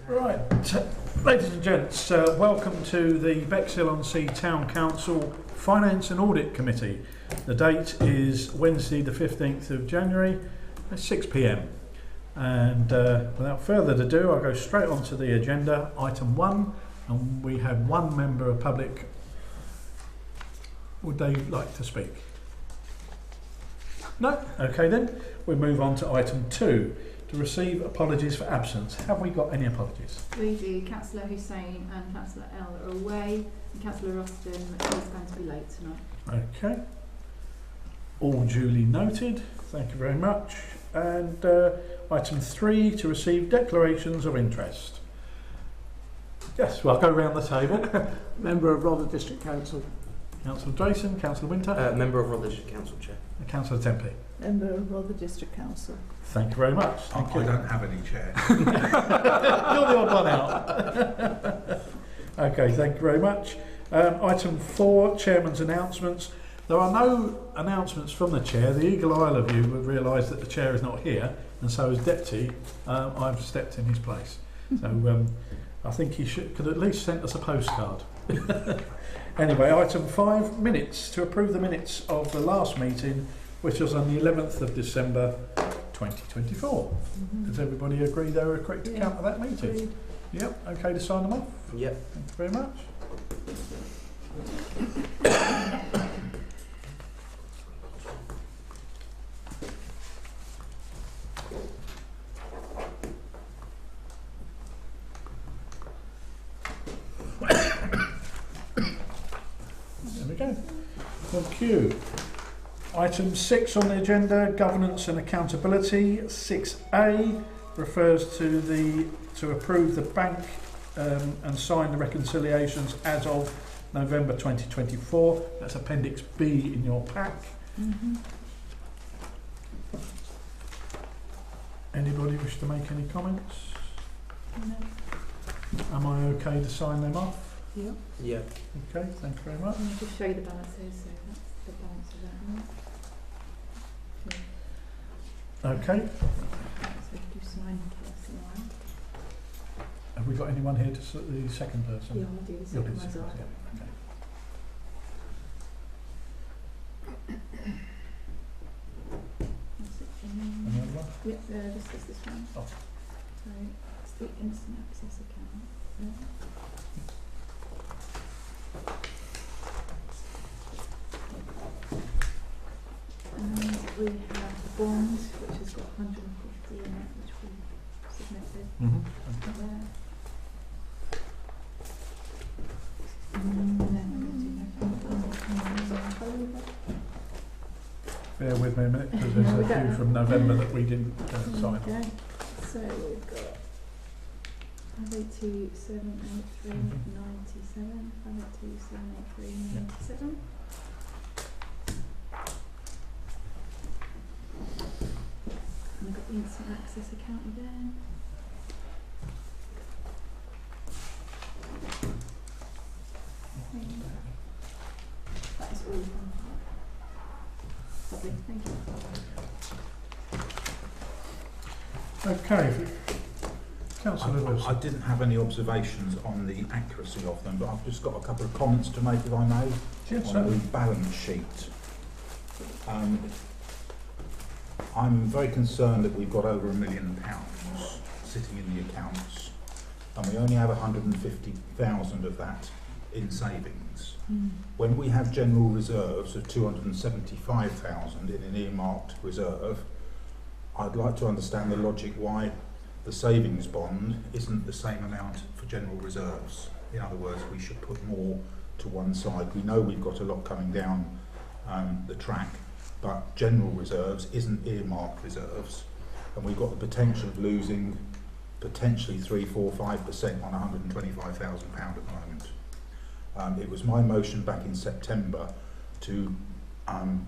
Right, ladies and gents, welcome to the Bexhill-on-Sea Town Council Finance and Audit Committee. The date is Wednesday the 15th of January at 6 p.m. And without further ado, I'll go straight on to the agenda. Item 1, and we have one member of public. Would they like to speak? No? Okay then, we move on to item 2. To receive apologies for absence. Have we got any apologies? We do. Councillor Hussain and Councillor L are away, and Councillor Ruston is going to be late tonight. Okay. All duly noted. Thank you very much. And item 3, to receive declarations of interest. Yes, well, I'll go round the table. Member of Rother District Council. Councillor Drayson, Councillor Winter. Member of Rother District Council, Chair. And Councillor Timpe. Member of Rother District Council. Thank you very much. Thank you. I don't have any, Chair. You're the odd one out. Okay, thank you very much. Item 4, Chairman's announcements. There are no announcements from the Chair. The eagle-eye of you would realise that the Chair is not here, and so as Deputy, I've stepped in his place. So I think he could at least send us a postcard. Anyway, item 5, minutes. To approve the minutes of the last meeting, which was on the 11th of December 2024. Does everybody agree they were a correct account of that meeting? Agreed. Yep, okay to sign them off? Yep. Thank you very much. There we go. Thank you. Item 6 on the agenda, governance and accountability. 6A refers to approve the bank and sign the reconciliations as of November 2024. That's Appendix B in your pack. Anybody wish to make any comments? No. Am I okay to sign them off? Yeah. Yeah. Okay, thank you very much. I'll just show you the balances, so that's the balance of that one. Okay. So do sign first line. Have we got anyone here to the second person? Yeah, I'll do the You'll do second the as second, well. yeah. Okay. That's it for me. Any other one? Yep, this is this one. Oh. So it's the instant access account. And we have the bond, which has got 150 in it, which we submitted there. And then we're going to do Bear with me a minute because there's a few from November that we didn't sign. Okay, so we've got 582 783 97, 582 783 97. And I've got the instant access account again. That is all from lovely, thank you. Okay. Councillor Wilson. I didn't have any observations on the accuracy of them, but I've just got a couple of comments to make, if I may, Yes, on the sir. balance sheet. I'm very concerned that we've got over £1 million sitting in the accounts, and we only have 150,000 of that in savings. When we have general reserves of 275,000 in an earmarked reserve, I'd like to understand the logic why the savings bond isn't the same amount for general reserves. In other words, we should put more to one side. We know we've got a lot coming down the track, but general reserves isn't earmarked reserves, and we've got the potential of losing potentially 3, 4, 5% on £125,000 at the moment. It was my motion back in September to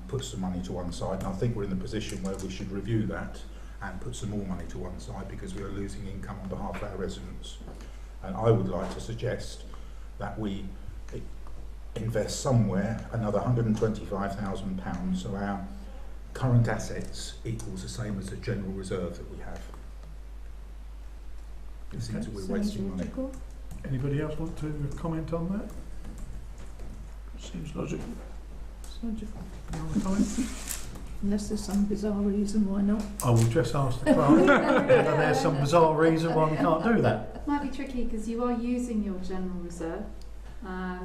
put some money to one side, and I think we're in the position where we should review that and put some more money to one side because we are losing income on behalf of our residents. And I would like to suggest that we invest somewhere another £125,000 so our current assets equals the same as the general reserve that we have. It seems that we're Sounds wasting money. logical. Anybody else want to comment on that? Seems logical. It's logical. Any other comments? Unless there's some bizarre reason why not. I will just ask the clerk whether there's some bizarre reason why we can't do that. It might be tricky because you are using your general reserve.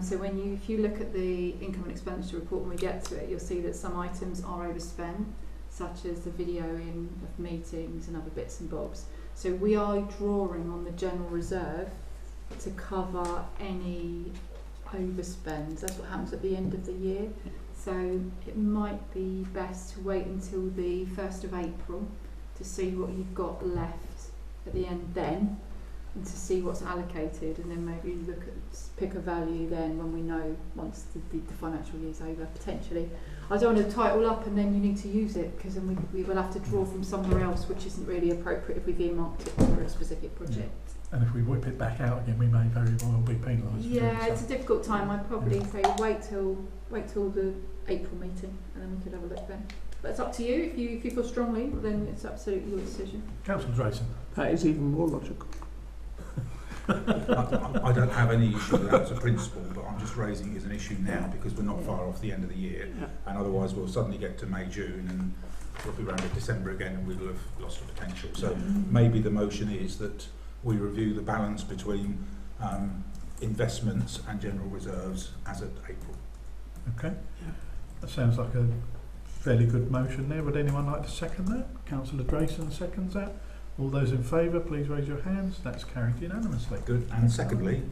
So if you look at the income and expenditure report when we get to it, you'll see that some items are overspent, such as the videoing of meetings and other bits and bobs. So we are drawing on the general reserve to cover any overspend. That's what happens at the end of the year. So it might be best to wait until the 1st of April to see what you've got left at the end then, and to see what's allocated, and then maybe pick a value then when we know once the financial year's over, potentially. I don't want to tie it all up and then you need to use it, because then we will have to draw from somewhere else, which isn't really appropriate if we've earmarked it for a specific project. And if we whip it back out again, we may very well be penalised. Yeah, it's a difficult time. I'd probably say wait till the April meeting, and then we could have a look then. But it's up to you. If you feel strongly, then it's absolutely your decision. Councillor Drayson. That is even more logical. I don't have any issue with that as a principle, but I'm just raising it as an issue now because we're not far off the end of the year, and otherwise we'll suddenly get to May, June, and we'll be around in December again, and we'll have lost the potential. So maybe the motion is that we review the balance between investments and general reserves as at April. Okay. That sounds like a fairly good motion there. Would anyone like to second that? Councillor Drayson seconds that. All those in favour, please raise your hands. That's carried unanimously. Good. And secondly,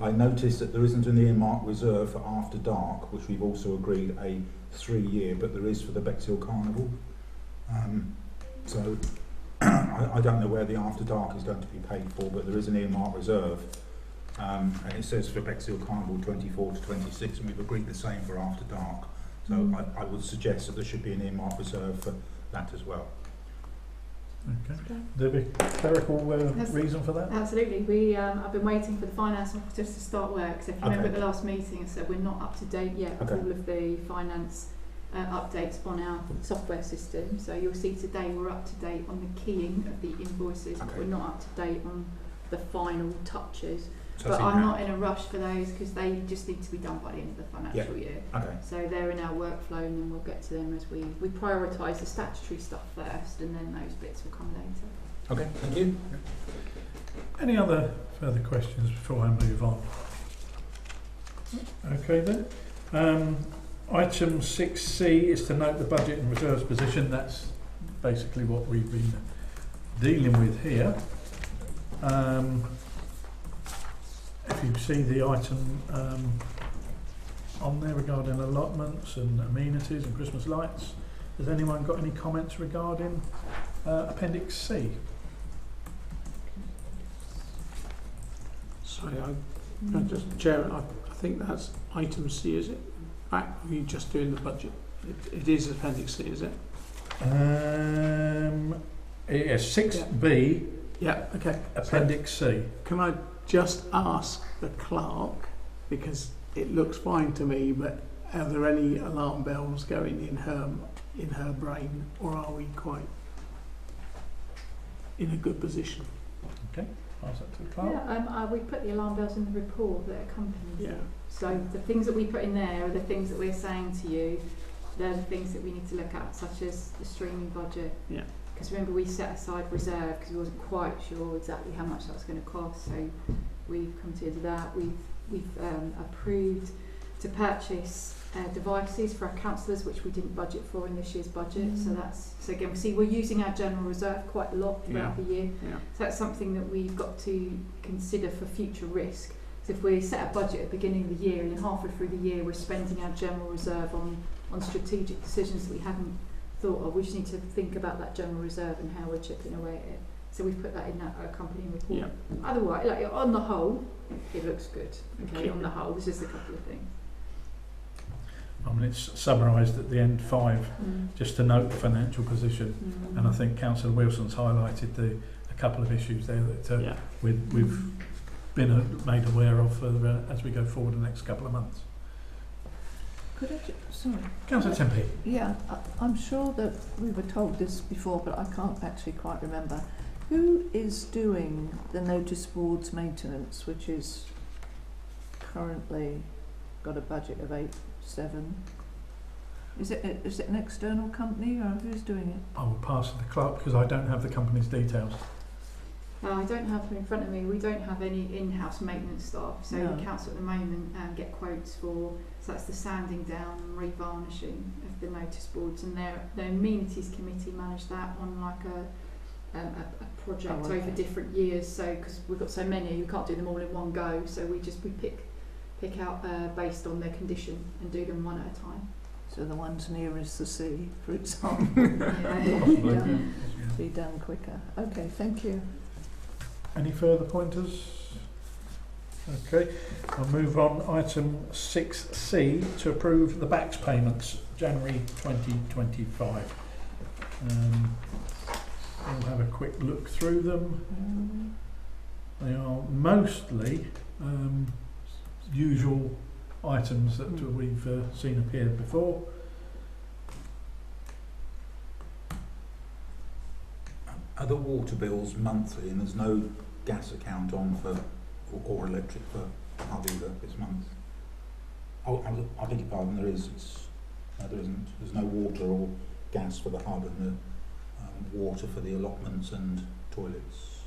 I noticed that there isn't an earmarked reserve for After Dark, which we've also agreed a 3-year, but there is for the Bexhill Carnival. So I don't know where the After Dark is going to be paid for, but there is an earmarked reserve. And it says for Bexhill Carnival 24 to 26, and we've agreed the same for After Dark. So I would suggest that there should be an earmarked reserve for that as well. Okay. There be clerical reason for that? Absolutely. I've been waiting for the finance officers to start work. So if you remember at the last meeting, I said we're not up to date yet with all of the finance updates on our software system. So you'll see today we're up to date on the keying of the invoices, but we're not up to date on the final touches. So but I'm not in a rush for those because they just need to be done by the end of the financial year. Okay. So they're in our workflow, and then we'll get to them as we prioritise the statutory stuff first, and then those bits will come later. Okay, thank you. Any other further questions before I move on? Okay then. Item 6C is to note the budget and reserves position. That's basically what we've been dealing with here. If you see the item on there regarding allotments and amenities and Christmas lights, has anyone got any comments regarding Appendix C? Sorry, I just, Chair, I think that's item C, is it? Are you just doing the budget? It is Appendix C, is it? Yes, 6B. Yeah, okay. Appendix C. Can I just ask the clerk, because it looks fine to me, but are there any alarm bells going in her brain, or are we quite in a good position? Okay, pass that to the clerk. Yeah, we put the alarm bells in the report that accompanies it. Yeah. So the things that we put in there are the things that we're saying to you. They're the things that we need to look at, such as the streaming budget. Yeah. Because remember, we set aside reserve because we wasn't quite sure exactly how much that was going to cost. So we've come to that. We've approved to purchase devices for our councillors, which we didn't budget for in this year's budget. So again, we see we're using our general reserve quite a lot throughout the year. Yeah. So that's something that we've got to consider for future risk. So if we set a budget at the beginning of the year, and then halfway through the year we're spending our general reserve on strategic decisions that we hadn't thought of, we just need to think about that general reserve and how we're chipping away at it. So we've put that in that accompanying report. Yeah. Otherwise, like, on the whole, it looks good. Okay, on the whole, there's just a couple of things. I mean, it's summarised at the end 5, just to note the financial position. And I think Councillor Wilson's highlighted a couple of issues there that we've been made aware of as we go forward the next couple of months. Could I sorry. Councillor Timpe. Yeah, I'm sure that we were told this before, but I can't actually quite remember. Who is doing the notice boards maintenance, which is currently got a budget of 8.7? Is it an external company, or who's doing it? I will pass to the clerk because I don't have the company's details. I don't have them in front of me. We don't have any in-house maintenance staff. So No. the council at the moment get quotes for, so that's the sanding down and revarnishing of the notice boards, and their amenities committee manage that on like a project Oh, okay. over different years. So because we've got so many, we can't do them all in one go. So we pick out based on their condition and do them one at a time. So the ones nearest the sea, for example, Yeah. be done quicker. Okay, thank you. Any further pointers? Okay, I'll move on. Item 6C to approve the BACS payments, January 2025. We'll have a quick look through them. They are mostly usual items that we've seen appear before. Are the water bills monthly, and there's no gas account on for or electric for hub either this month? Oh, I beg your pardon. There is. No, there isn't. There's no water or gas for the hub, and the water for the allotments and toilets.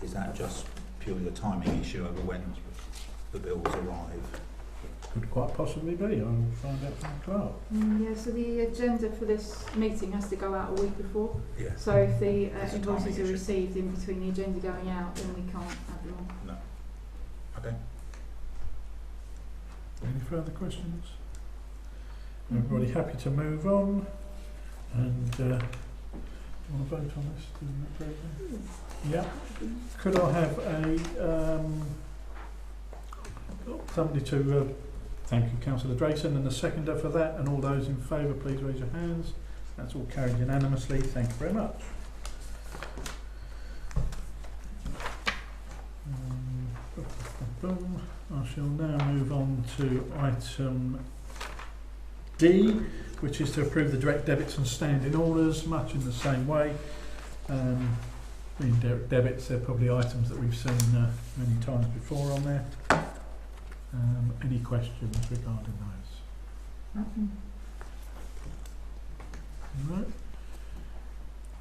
Is that just purely a timing issue over when the bills arrive? Could quite possibly be. I will find out from the clerk. Yeah, so the agenda for this meeting has to go out a week before. Yeah. So if the It's a invoices timing are issue. received in between the agenda going out, then we can't have them on. No. Okay. Any further questions? Everybody happy to move on? And want to vote on this? Doing that correctly? Yeah. Could I have a somebody to thank you, Councillor Drayson, and a seconder for that, and all those in favour, please raise your hands. That's all carried unanimously. Thank you very much. I shall now move on to item D, which is to approve the direct debits and standing orders, much in the same way. Being direct debits, they're probably items that we've seen many times before on there. Any questions regarding those? Nothing. No.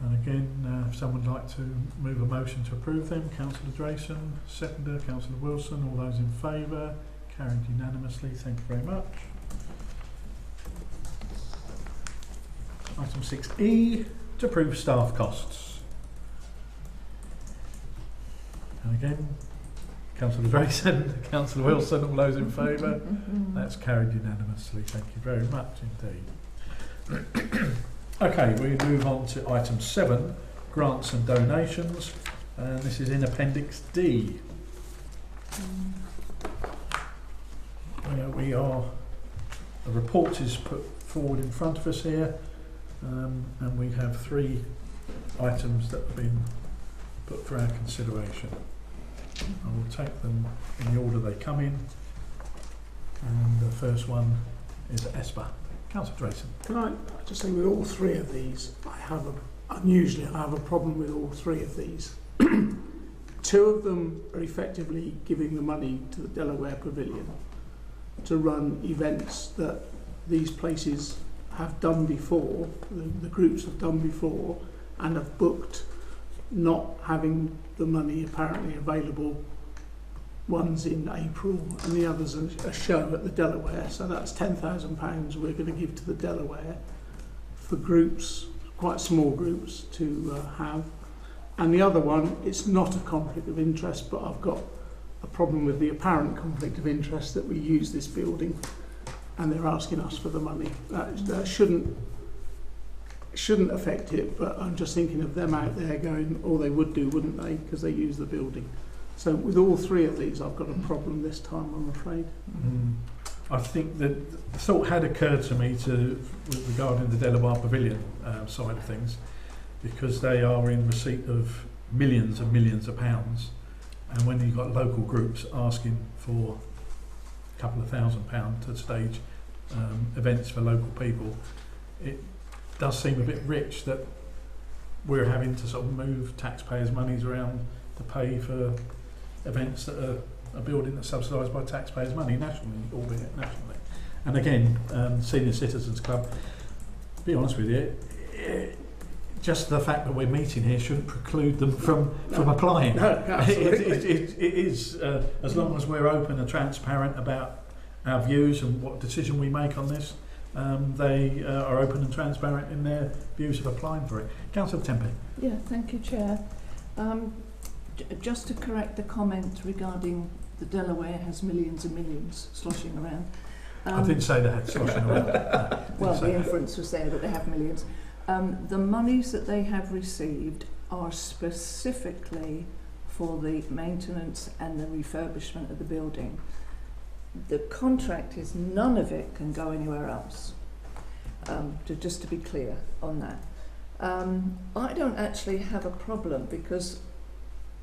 And again, if someone would like to move a motion to approve them, Councillor Drayson, seconder, Councillor Wilson, all those in favour, carried unanimously. Thank you very much. Item 6E, to approve staff costs. And again, Councillor Drayson, Councillor Wilson, all those in favour, that's carried unanimously. Thank you very much indeed. Okay, we move on to item 7, grants and donations, and this is in Appendix D. The report is put forward in front of us here, and we have 3 items that have been put for our consideration. I will take them in the order they come in, and the first one is ESPA. Councillor Drayson. Can I just say, with all 3 of these, unusually I have a problem with all 3 of these. 2 of them are effectively giving the money to the Delaware Pavilion to run events that these places have done before, the groups have done before, and have booked, not having the money apparently available. One's in April and the other's a show at the Delaware, so that's £10,000 we're going to give to the Delaware for groups, quite small groups, to have. And the other one, it's not a conflict of interest, but I've got a problem with the apparent conflict of interest that we use this building and they're asking us for the money. That shouldn't affect it, but I'm just thinking of them out there going, oh, they would do, wouldn't they, because they use the building. So with all 3 of these, I've got a problem this time, I'm afraid. I think that the thought had occurred to me regarding the Delaware Pavilion side of things, because they are in receipt of millions and millions of pounds, and when you've got local groups asking for a couple of £1,000 to stage events for local people, it does seem a bit rich that we're having to sort of move taxpayers' monies around to pay for events that are a building that's subsidised by taxpayers' money nationally, albeit nationally. And again, Senior Citizens Club, to be honest with you, just the fact that we're meeting here shouldn't preclude them from applying. No, absolutely. It is, as long as we're open and transparent about our views and what decision we make on this, they are open and transparent in their views of applying for it. Councillor Timpe. Yeah, thank you, Chair. Just to correct the comment regarding the Delaware has millions and millions sloshing around. I didn't say they had sloshing around. No, well, the inference was there that they have millions. The monies that they have received are specifically for the maintenance and the refurbishment of the building. The contract is none of it can go anywhere else, just to be clear on that. I don't actually have a problem because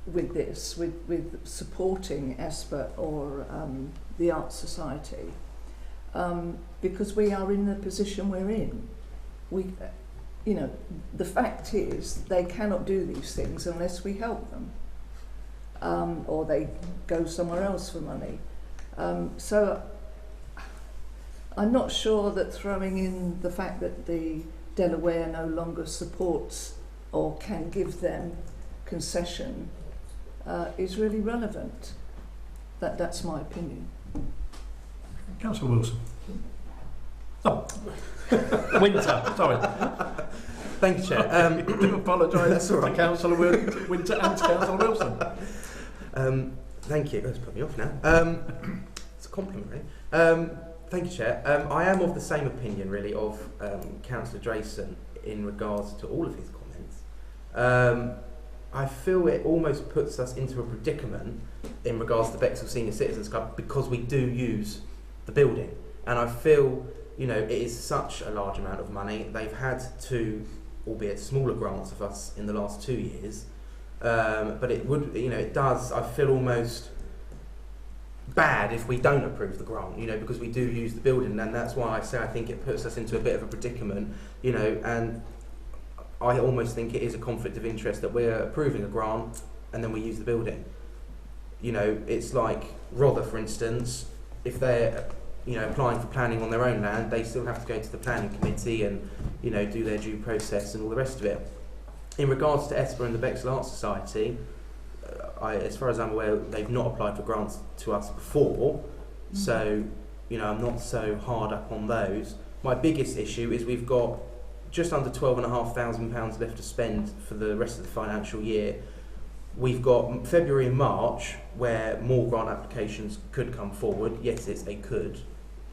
with this, with supporting ESPA or the Arts Society, because we are in the position we're in. You know, the fact is they cannot do these things unless we help them, or they go somewhere else for money. So I'm not sure that throwing in the fact that the Delaware no longer supports or can give them concession is really relevant. That's my opinion. Councillor Wilson. Oh, Winter, sorry. Thank you, Chair. I do apologise That's all right. to Councillor Winter and to Councillor Wilson. Thank you. That's put me off now. It's a compliment, really. Thank you, Chair. I am of the same opinion, really, of Councillor Drayson in regards to all of his comments. I feel it almost puts us into a predicament in regards to the Bexhill Senior Citizens Club because we do use the building. And I feel, you know, it is such a large amount of money. They've had two, albeit smaller grants of us in the last 2 years. But it would, you know, it does, I feel almost bad if we don't approve the grant, you know, because we do use the building, and that's why I say I think it puts us into a bit of a predicament, you know, and I almost think it is a conflict of interest that we're approving a grant and then we use the building. You know, it's like Rother, for instance, if they're, you know, applying for planning on their own land, they still have to go to the planning committee and, you know, do their due process and all the rest of it. In regards to ESPA and the Bexhill-on-Sea Society, as far as I'm aware, they've not applied for grants to us before, so, you know, I'm not so hard up on those. My biggest issue is we've got just under £12,500 left to spend for the rest of the financial year. We've got February and March where more grant applications could come forward. Yes, it's a could,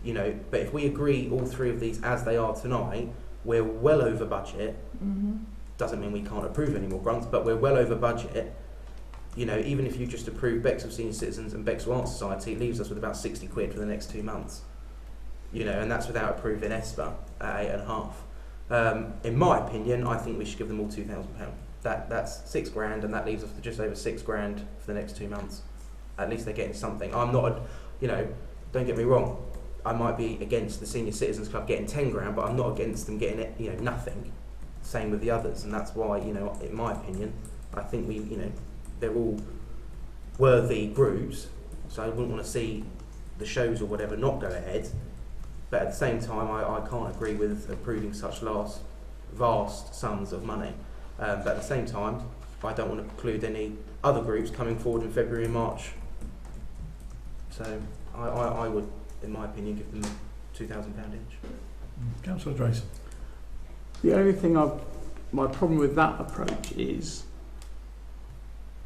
you know, but if we agree all three of these as they are tonight, we're well over budget. Doesn't mean we can't approve any more grants, but we're well over budget. You know, even if you just approve Bexhill Senior Citizens and Bexhill-on-Sea Society, it leaves us with about 60 quid for the next 2 months. You know, and that's without approving ESPA at 8.5. In my opinion, I think we should give them all £2,000. That's £6,000, and that leaves us with just over £6,000 for the next 2 months. At least they're getting something. I'm not, you know, don't get me wrong. I might be against the Senior Citizens Club getting £10,000, but I'm not against them getting, you know, nothing. Same with the others, and that's why, you know, in my opinion, I think we, you know, they're all worthy groups, so I wouldn't want to see the shows or whatever not go ahead, but at the same time I can't agree with approving such vast sums of money, but at the same time I don't want to preclude any other groups coming forward in February and March, so I would, in my opinion, give them £2,000 each. Councillor Drayson. The only thing my problem with that approach is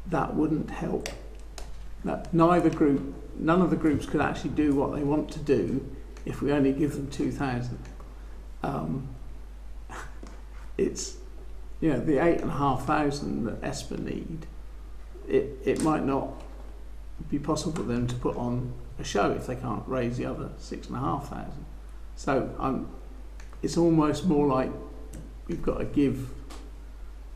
that wouldn't help. That none of the groups could actually do what they want to do if we only give them 2,000. It's, you know, the 8,500 that ESPA need. It might not be possible for them to put on a show if they can't raise the other 6,500. So it's almost more like we've got to give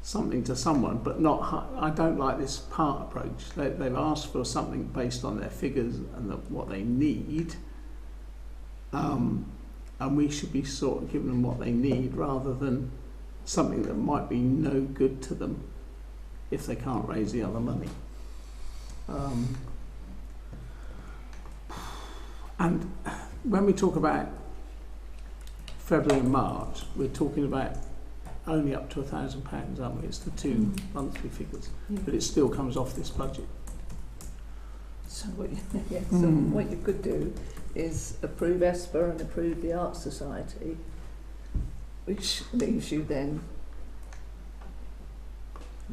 something to someone, but not. I don't like this part approach. They've asked for something based on their figures and what they need, and we should be sort of giving them what they need rather than something that might be no good to them if they can't raise the other money. And when we talk about February and March, we're talking about only up to £1,000, aren't we? It's the two monthly figures, but it still comes off this budget. So what what you could do is approve ESPA and approve the Art Society, which leaves you then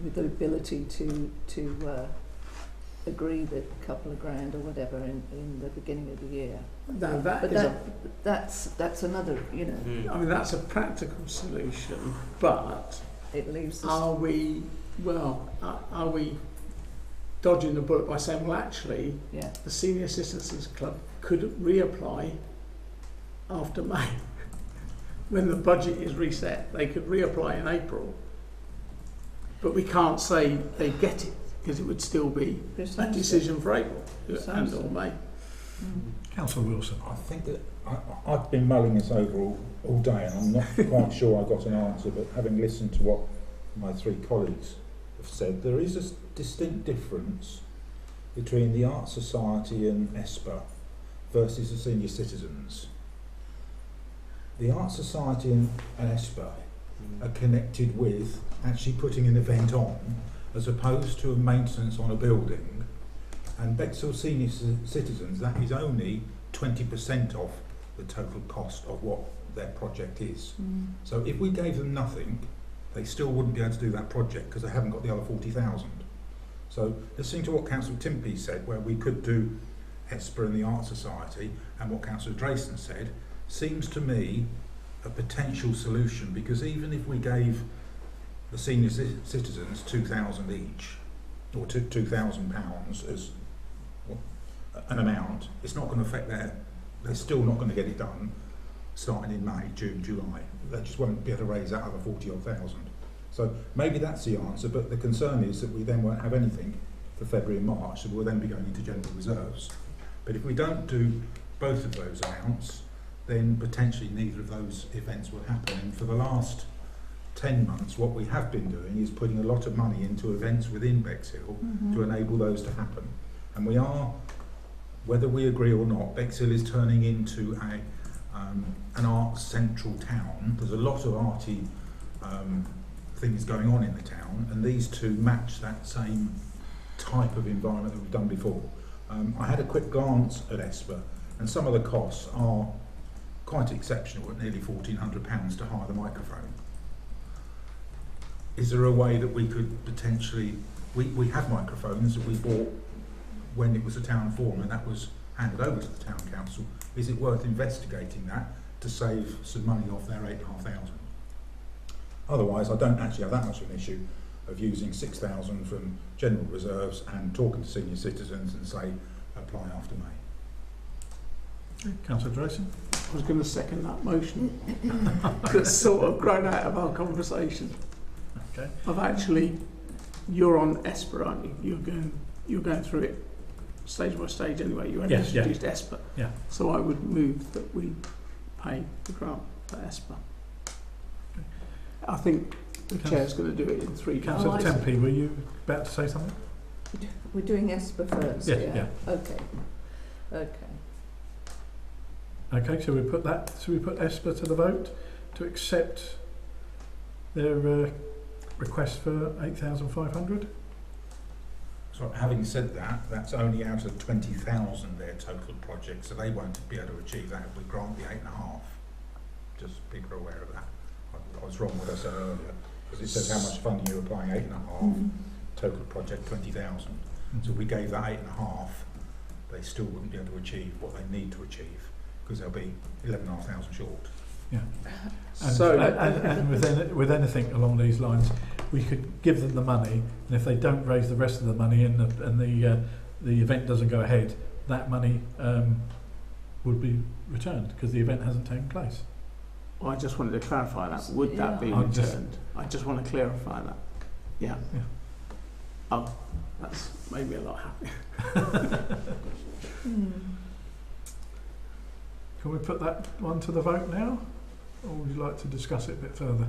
with the ability to agree the couple of grand or whatever in the beginning of the year. That's another, you know. I mean, that's a practical solution, but It leaves us. are we dodging the bullet by saying, well, actually, Yeah. the Senior Citizens Club could reapply after May? When the budget is reset, they could reapply in April. But we can't say they get it, because it would still be a decision for April and or May. Councillor Wilson. I think that I've been mulling this over all day, and I'm not quite sure I got an answer, but having listened to what my three colleagues have said, there is a distinct difference between the Art Society and ESPA versus the Senior Citizens. The Art Society and ESPA are connected with actually putting an event on, as opposed to a maintenance on a building. And Bexhill Senior Citizens, that is only 20% of the total cost of what their project is. So if we gave them nothing, they still wouldn't be able to do that project because they haven't got the other 40,000. So listening to what Councillor Timpe said, where we could do ESPA and the Art Society, and what Councillor Drayson said, seems to me a potential solution, because even if we gave the senior citizens 2,000 each, or £2,000 as an amount, it's not going to affect they're still not going to get it done starting in May, June, July. They just won't be able to raise that other 40-odd thousand. So maybe that's the answer, but the concern is that we then won't have anything for February and March, so we'll then be going into general reserves. But if we don't do both of those amounts, then potentially neither of those events will happen. And for the last 10 months, what we have been doing is putting a lot of money into events within Bexhill to enable those to happen. And we are, whether we agree or not, Bexhill is turning into an arts central town. There's a lot of arty things going on in the town, and these two match that same type of environment that we've done before. I had a quick glance at ESPA, and some of the costs are quite exceptional, at nearly £1,400 to hire the microphone. Is there a way that we could potentially, we have microphones that we bought when it was a town forum and that was handed over to the town council. Is it worth investigating that to save some money off their 8,500? Otherwise, I don't actually have that much of an issue of using 6,000 from general reserves and talking to senior citizens and say, apply after May. Councillor Drayson. I was going to second that motion. That's sort of grown out of our conversation. Okay. I've actually, you're on ESPA, aren't you? You're going through it stage by stage anyway. You only introduced ESPA. Yeah. So I would move that we pay the grant for ESPA. Okay. I think the chair's going to do it in 3 Councillor Oh, I Tempe, were you about to say something? We're doing ESPA first. Yes, yeah. Okay. Okay, so we put ESPA to the vote to accept their request for 8,500. So having said that, that's only out of 20,000 their total project, so they won't be able to achieve that if we grant the 8.5. Just people are aware of that. I was wrong what I said earlier, because it says how much funding you're applying, 8.5, total project 20,000. So if we gave that 8.5, they still wouldn't be able to achieve what they need to achieve, because they'll be 11,500 short. Yeah. And, So- and with anything along these lines, we could give them the money, and if they don't raise the rest of the money and the event doesn't go ahead, that money would be returned because the event hasn't taken place. I just wanted to clarify that. Would that be I'm returned? I just want to clarify that. Yeah. Yeah. Oh, that's made me a lot happier. Can we put that one to the vote now, or would you like to discuss it a bit further?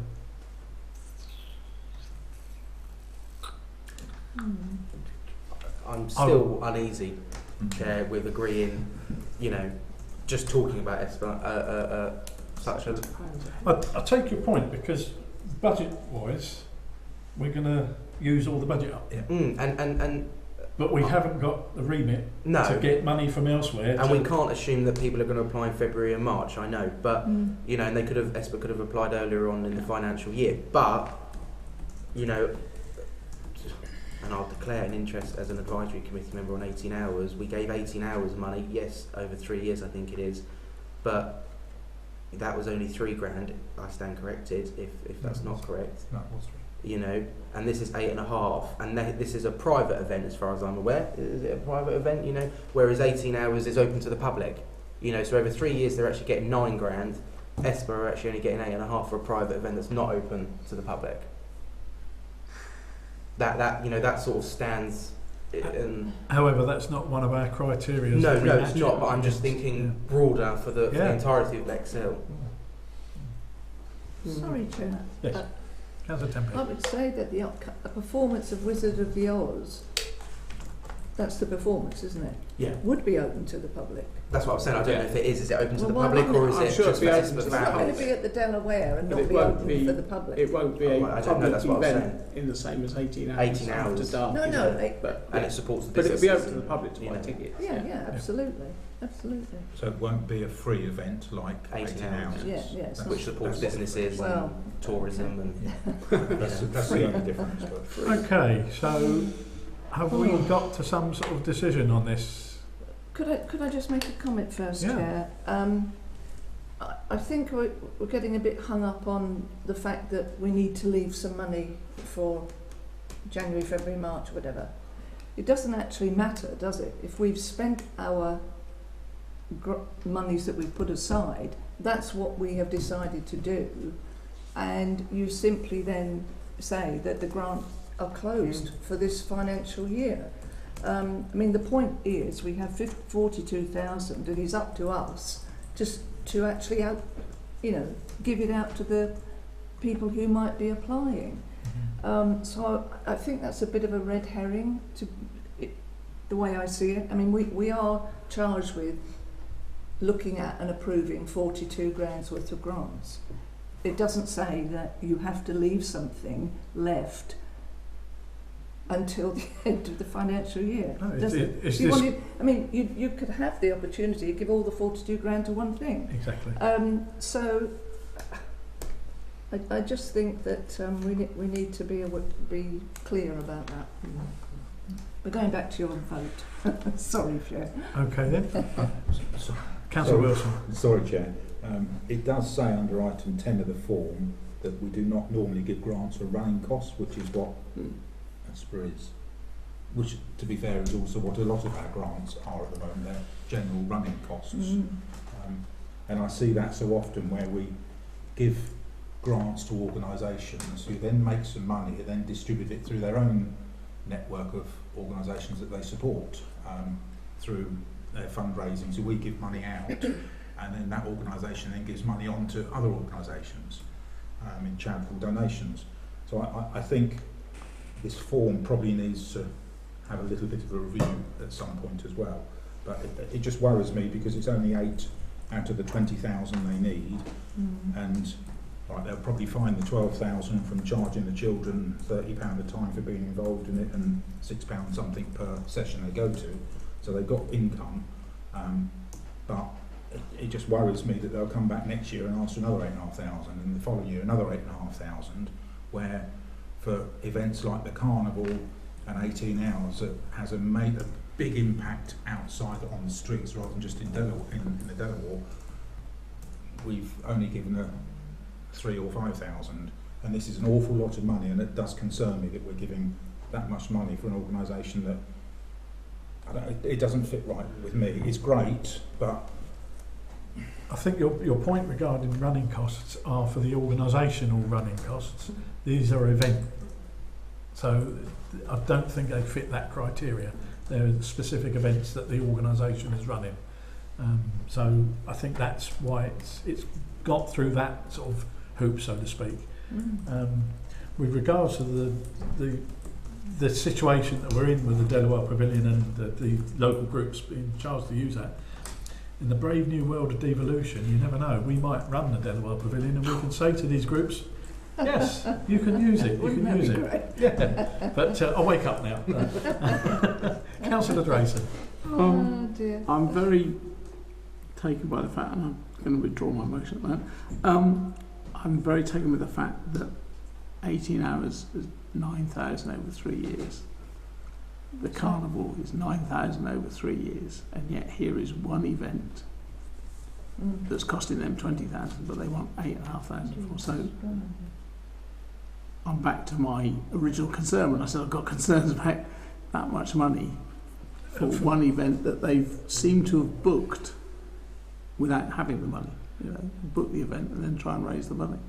I'm still uneasy, Chair, with agreeing, just talking about such a... I take your point, because budget-wise, we're going to use all the budget up. Yeah. But we haven't got the remit No. to get money from elsewhere. And we can't assume that people are going to apply in February and March, I know. But, and ESPA could have applied earlier on in the financial year. But, and I'll declare an interest as an advisory committee member on 18 hours. We gave 18 hours money, yes, over 3 years I think it is. But that was only £3,000. I stand corrected if that's not correct. No, it was 3. And this is 8.5, and this is a private event as far as I'm aware. Is it a private event, whereas 18 hours is open to the public, so over 3 years they're actually getting £9,000. ESPA are actually only getting 8.5 for a private event that's not open to the public. That sort of stands. However, that's not one of our criteria. No, it's not. But I'm just thinking broader for the entirety of Bexhill. Sorry, Chair. Yes. Councillor Timpe. I would say that the performance of Wizard of the Oz, that's the performance, isn't it? Yeah. Would be open to the public. That's what I'm saying. I don't know if it is. Is it open to the Well, public, or is I'm it sure just for it'll be ESPA open to It's not going fans? to be at the Delaware and But not it be won't open be- for the public. It won't be Oh, a right, I don't know, public that's what I was event in the same as 18 hours 18 hours. after dark. No, is no, it? But And it supports the it'll businesses. be open to the public to buy you know. tickets. Yeah, absolutely. So it won't be a free event like 18 18 hours. hours. Yeah, it's not. Which supports That's- businesses Well, and tourism and That's the only difference. But Okay, so have we got to some sort of decision on this? Could I just make a comment first, Yeah. Chair? I think we're getting a bit hung up on the fact that we need to leave some money for January, February, March, whatever. It doesn't actually matter, does it? If we've spent our monies that we've put aside, that's what we have decided to do, and you simply then say that the grants are closed for this financial year. The point is we have 42,000 and it's up to us just to actually give it out to the people who might be applying. So I think that's a bit of a red herring the way I see it. We are charged with looking at and approving 42 grand's worth of grants. It doesn't say that you have to leave something left until the end of the financial year. No, does it? it's You this- wanted, you could have the opportunity to give all the 42 grand to one thing. Exactly. So I just think that we need to be clear about that. We're going back to your vote. Sorry, Chair. Okay then. So- Councillor Wilson. Sorry, Chair. It does say under item 10 of the form that we do not normally give grants for running costs, which is what ESPA is. Which, to be fair, is also what a lot of our grants are at the moment. They're general running costs. And I see that so often where we give grants to organisations who then make some money and then distribute it through their own network of organisations that they support through their fundraising. So we give money out and then that organisation then gives money on to other organisations in charitable donations. So I think this form probably needs to have a little bit of a review at some point as well. But it just worries me because it's only 8 out of the 20,000 they need, and they'll probably find the 12,000 from charging the children £30 a time for being involved in it and £6 something per session they go to. So they've got income, but it just worries me that they'll come back next year and ask for another 8,500, and the following year another 8,500, where for events like the carnival and 18 hours that has made a big impact outside on the streets rather than just in the Delaware, we've only given a 3,000 or 5,000, and this is an awful lot of money, and it does concern me that we're giving that much money for an organisation that it doesn't fit right with me. It's great, but I think your point regarding running costs are for the organisational running costs. These are event, so I don't think they fit that criteria. They're specific events that the organisation is running. So I think that's why it's got through that sort of hoop, so to speak. With regards to the the situation that we're in with the Delaware Pavilion and the local groups being charged to use that, in the brave new world of devolution, you never know. We might run the Delaware Pavilion and we can say to these groups, yes, you can use it, you can use it. Yeah. But I'll wake up now. Councillor Drayson. Oh dear. I'm very taken by the fact, and I'm going to withdraw my motion at that. I'm very taken with the fact that 18 hours is 9,000 over 3 years. The carnival is 9,000 over 3 years, and yet here is one event that's costing them 20,000, but they want 8,500 for. So I'm back to my original concern when I said I've got concerns about that much money for one event that they've seemed to have booked without having the money. You know, book the event and then try and raise the money.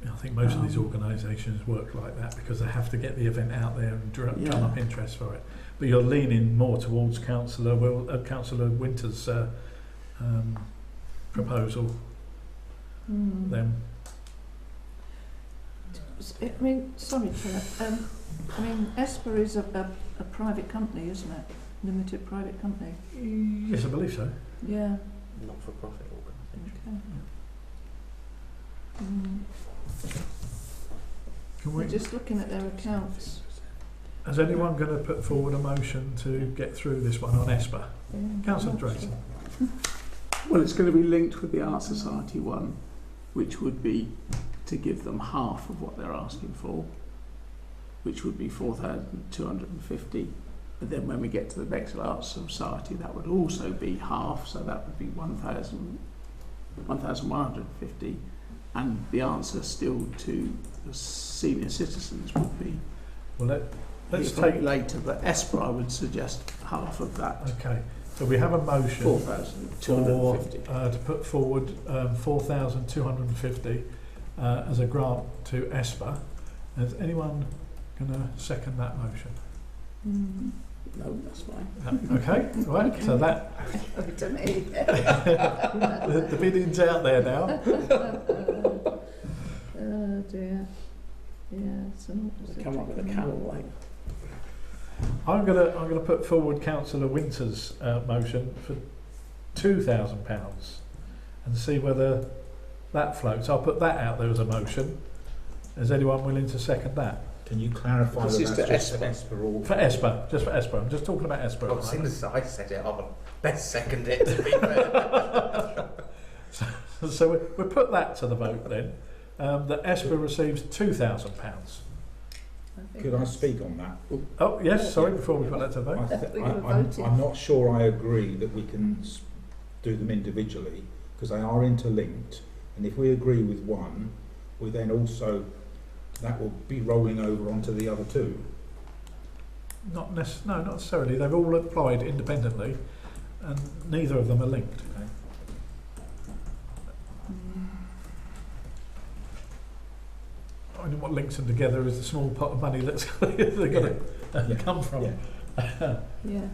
I think most of these organisations work like that because they have to get the event out there and drum up interest for it. But you're leaning more towards Councillor Winter's proposal then. I mean, sorry, Chair. I mean, ESPA is a private company, isn't it? Limited private company. Yes, I believe so. Yeah. Not-for-profit organisation. Okay. Can We're we, just looking at their accounts. is anyone going to put forward a motion to get through this one on ESPA? Yeah, Councillor Drayson. Well, it's going to be linked with the Art Society one, which would be to give them half of what they're asking for, which would be 4,250. But then when we get to the Bexhill Arts Society, that would also be half, so that would be 1,150. And the answer still to the senior citizens would be Well, let's take later, but ESPA I would suggest half of that. Okay, so we have a motion 4,250 to put forward 4,250 as a grant to ESPA. Is anyone going to second that motion? No, that's fine. Okay, right. So that To me. the bidding's out there now. Oh dear. Yeah, it's an opposite. Come up with a camel like. I'm gonna put forward Councillor Winter's motion for £2,000 and see whether that floats. I'll put that out there as a motion. Is anyone willing to second that? Can you clarify This that is that's for just for ESPA or For ESPA, just for ESPA. I'm just talking about ESPA. Well, as soon as I said it, I'll best second it, to be fair. So we put that to the vote then. That ESPA receives £2,000. Could I speak on that? Oh yes, sorry. Before we put that to the vote, I'm not sure I agree that we can do them individually because they are interlinked, and if we agree with one, we then also that will be rolling over onto the other two. not necessarily. They've all applied independently, and neither of them are linked. I mean, what links them together is the small pot of money that's they're going to come from. Yeah. Yeah.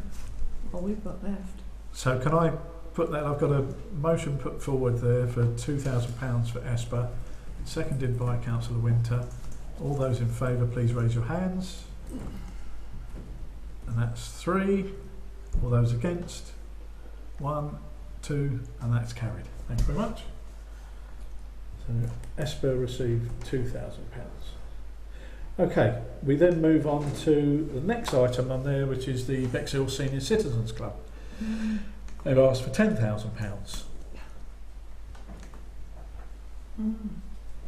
What we've got left. So can I put that? I've got a motion put forward there for £2,000 for ESPA, seconded by Councillor Winter. All those in favour, please raise your hands. And that's 3. All those against? 1, 2, and that's carried. Thank you very much. So ESPA received £2,000. Okay, we then move on to the next item on there, which is the Bexhill Senior Citizens Club. They've asked for £10,000.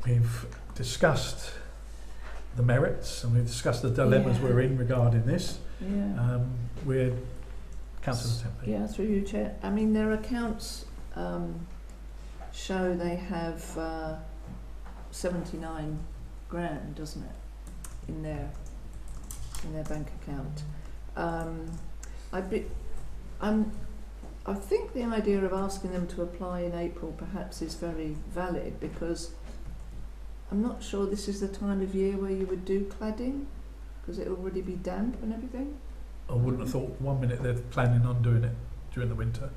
We've discussed the merits and we've discussed the dilemmas we're in regarding this. Yeah. We're Councillor Timpe. Yeah, through you, Chair. I mean, their accounts show they have 79 grand, doesn't it, in their bank account. I think the idea of asking them to apply in April perhaps is very valid because I'm not sure this is the time of year where you would do cladding because it'll already be damp and everything. I wouldn't have thought 1 minute they're planning on doing it during the winter.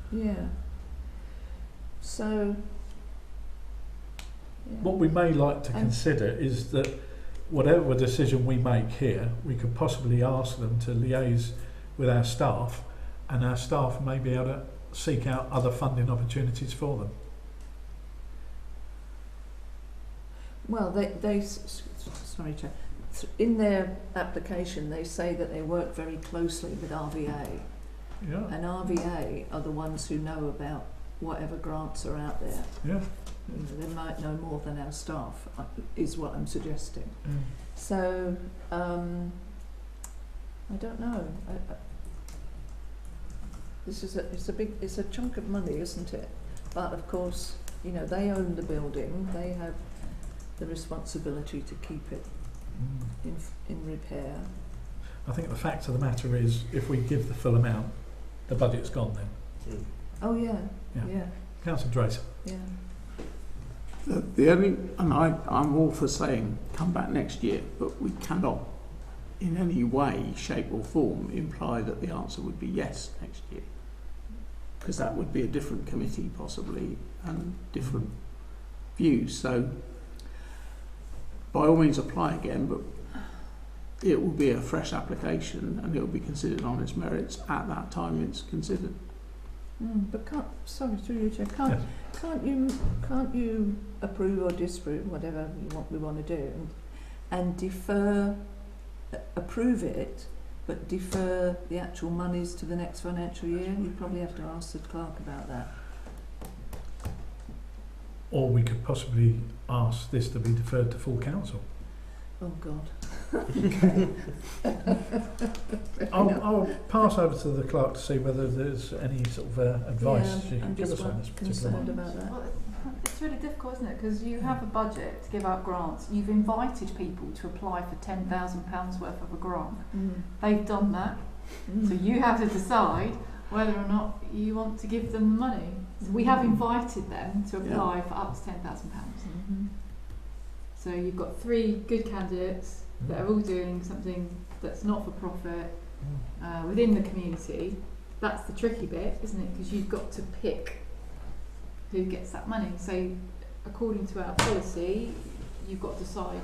Yeah. So. Yeah. What we may like to consider is that whatever decision we make here, we could possibly ask them to liaise with our staff, and our staff may be able to seek out other funding opportunities for them. Well, sorry, Chair. In their application, they say that they work very closely with RVA, Yeah, and RVA are the ones who know about whatever grants are out there. yeah. You know, they might know more than our staff, is what I'm suggesting. Mm. So, I don't know. It's a chunk of money, isn't it? But of course, you know, they own the building. They have the responsibility to keep it in repair. I think the fact of the matter is, if we give the full amount, the budget's gone then. Oh yeah, Yeah. yeah, Councillor Drayson. yeah. The only, and I'm all for saying come back next year, but we cannot in any way, shape or form imply that the answer would be yes next year, because that would be a different committee possibly and different views. So by all means apply again, but it will be a fresh application and it will be considered on its merits at that time it's considered. But sorry, through you, Chair, can't you approve or disapprove whatever we want to do and defer, approve it, but defer the actual monies to the next financial year? You probably have to ask the clerk about that. Or we could possibly ask this to be deferred to full council. Oh God. I'll pass over to the clerk to see whether there's any sort of advice she can I'm give just us on this particular concerned one. about that. Well, it's really difficult, isn't it? Because you have a budget to give out grants. You've invited people to apply for £10,000 worth of a grant. They've done that. So you have to decide whether or not you want to give them the money. So we have invited them to apply for up to £10,000. So you've got 3 good candidates that are all doing something that's not for profit within the community. That's the tricky bit, isn't it? Because you've got to pick who gets that money. So according to our policy, you've got to decide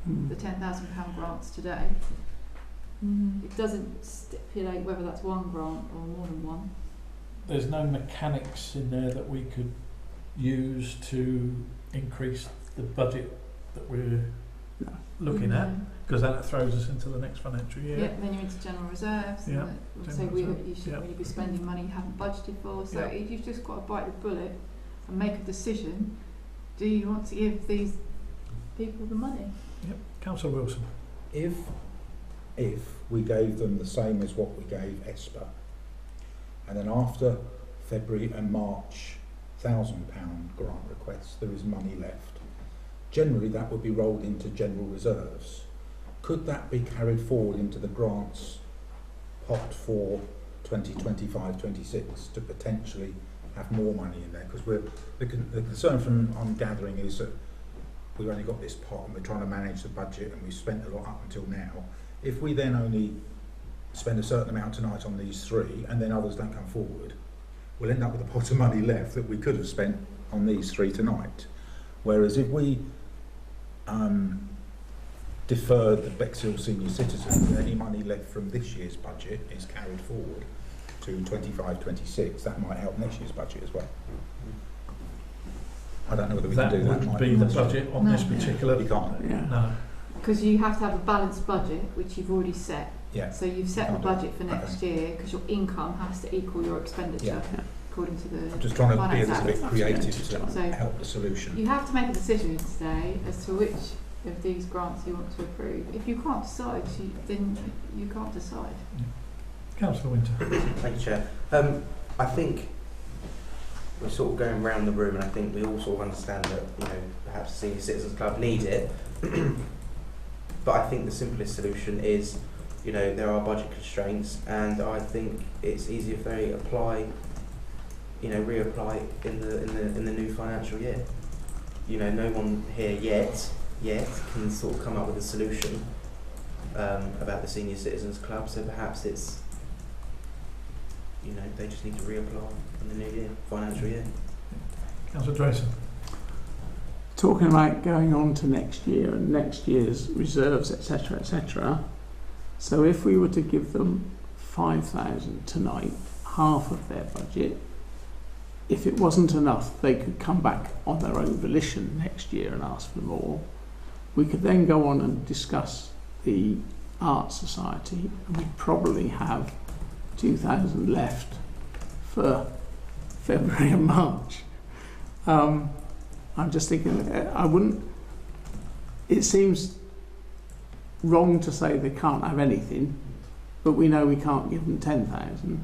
the £10,000 grants today. It doesn't stipulate whether that's one grant or more than one. There's no mechanics in there that we could use to increase the budget that we're looking at, because that throws us into the next financial year. Yeah, then you're into general reserves. Yeah, So general reserve. you shouldn't really be spending money you haven't budgeted for. So you've just got to bite the bullet and make a decision. Do you want to give these people the money? Yep. Councillor Wilson. If we gave them the same as what we gave ESPA, and then after February and March £1,000 grant requests, there is money left. Generally, that would be rolled into general reserves. Could that be carried forward into the grants pot for 2025-26 to potentially have more money in there? Because the concern from I'm gathering is that we've only got this pot and we're trying to manage the budget and we've spent a lot up until now. If we then only spend a certain amount tonight on these 3 and then others don't come forward, we'll end up with a pot of money left that we could have spent on these 3 tonight. Whereas if we deferred the Bexhill senior citizens, any money left from this year's budget is carried forward to 25-26. That might help next year's budget as well. I don't know whether we can do that. That would be the budget on this particular. You can't. No. Because you have to have a balanced budget, which you've already set. Yeah. So you've set the budget for next year because your income has to equal your expenditure according to the. I'm just trying to be a Finance little bit Act. creative to So help the solution. you have to make a decision today as to which of these grants you want to approve. If you can't decide, then you can't decide. Councillor Winter. Thank you, Chair. I think we're sort of going round the room, and I think we all sort of understand that, you know, perhaps the Senior Citizens Club need it. But I think the simplest solution is, you know, there are budget constraints, and I think it's easier if they apply, you know, reapply in the new financial year. You know, no one here yet can sort of come up with a solution about the Senior Citizens Club. So perhaps it's, you know, they just need to reapply in the new year, financial year. Councillor Drayson. talking about going on to next year and next year's reserves, etc., etc. So if we were to give them 5,000 tonight, half of their budget, if it wasn't enough, they could come back on their own volition next year and ask for more. We could then go on and discuss the Art Society, and we'd probably have 2,000 left for February and March. I'm just thinking, I wouldn't. It seems wrong to say they can't have anything, but we know we can't give them 10,000.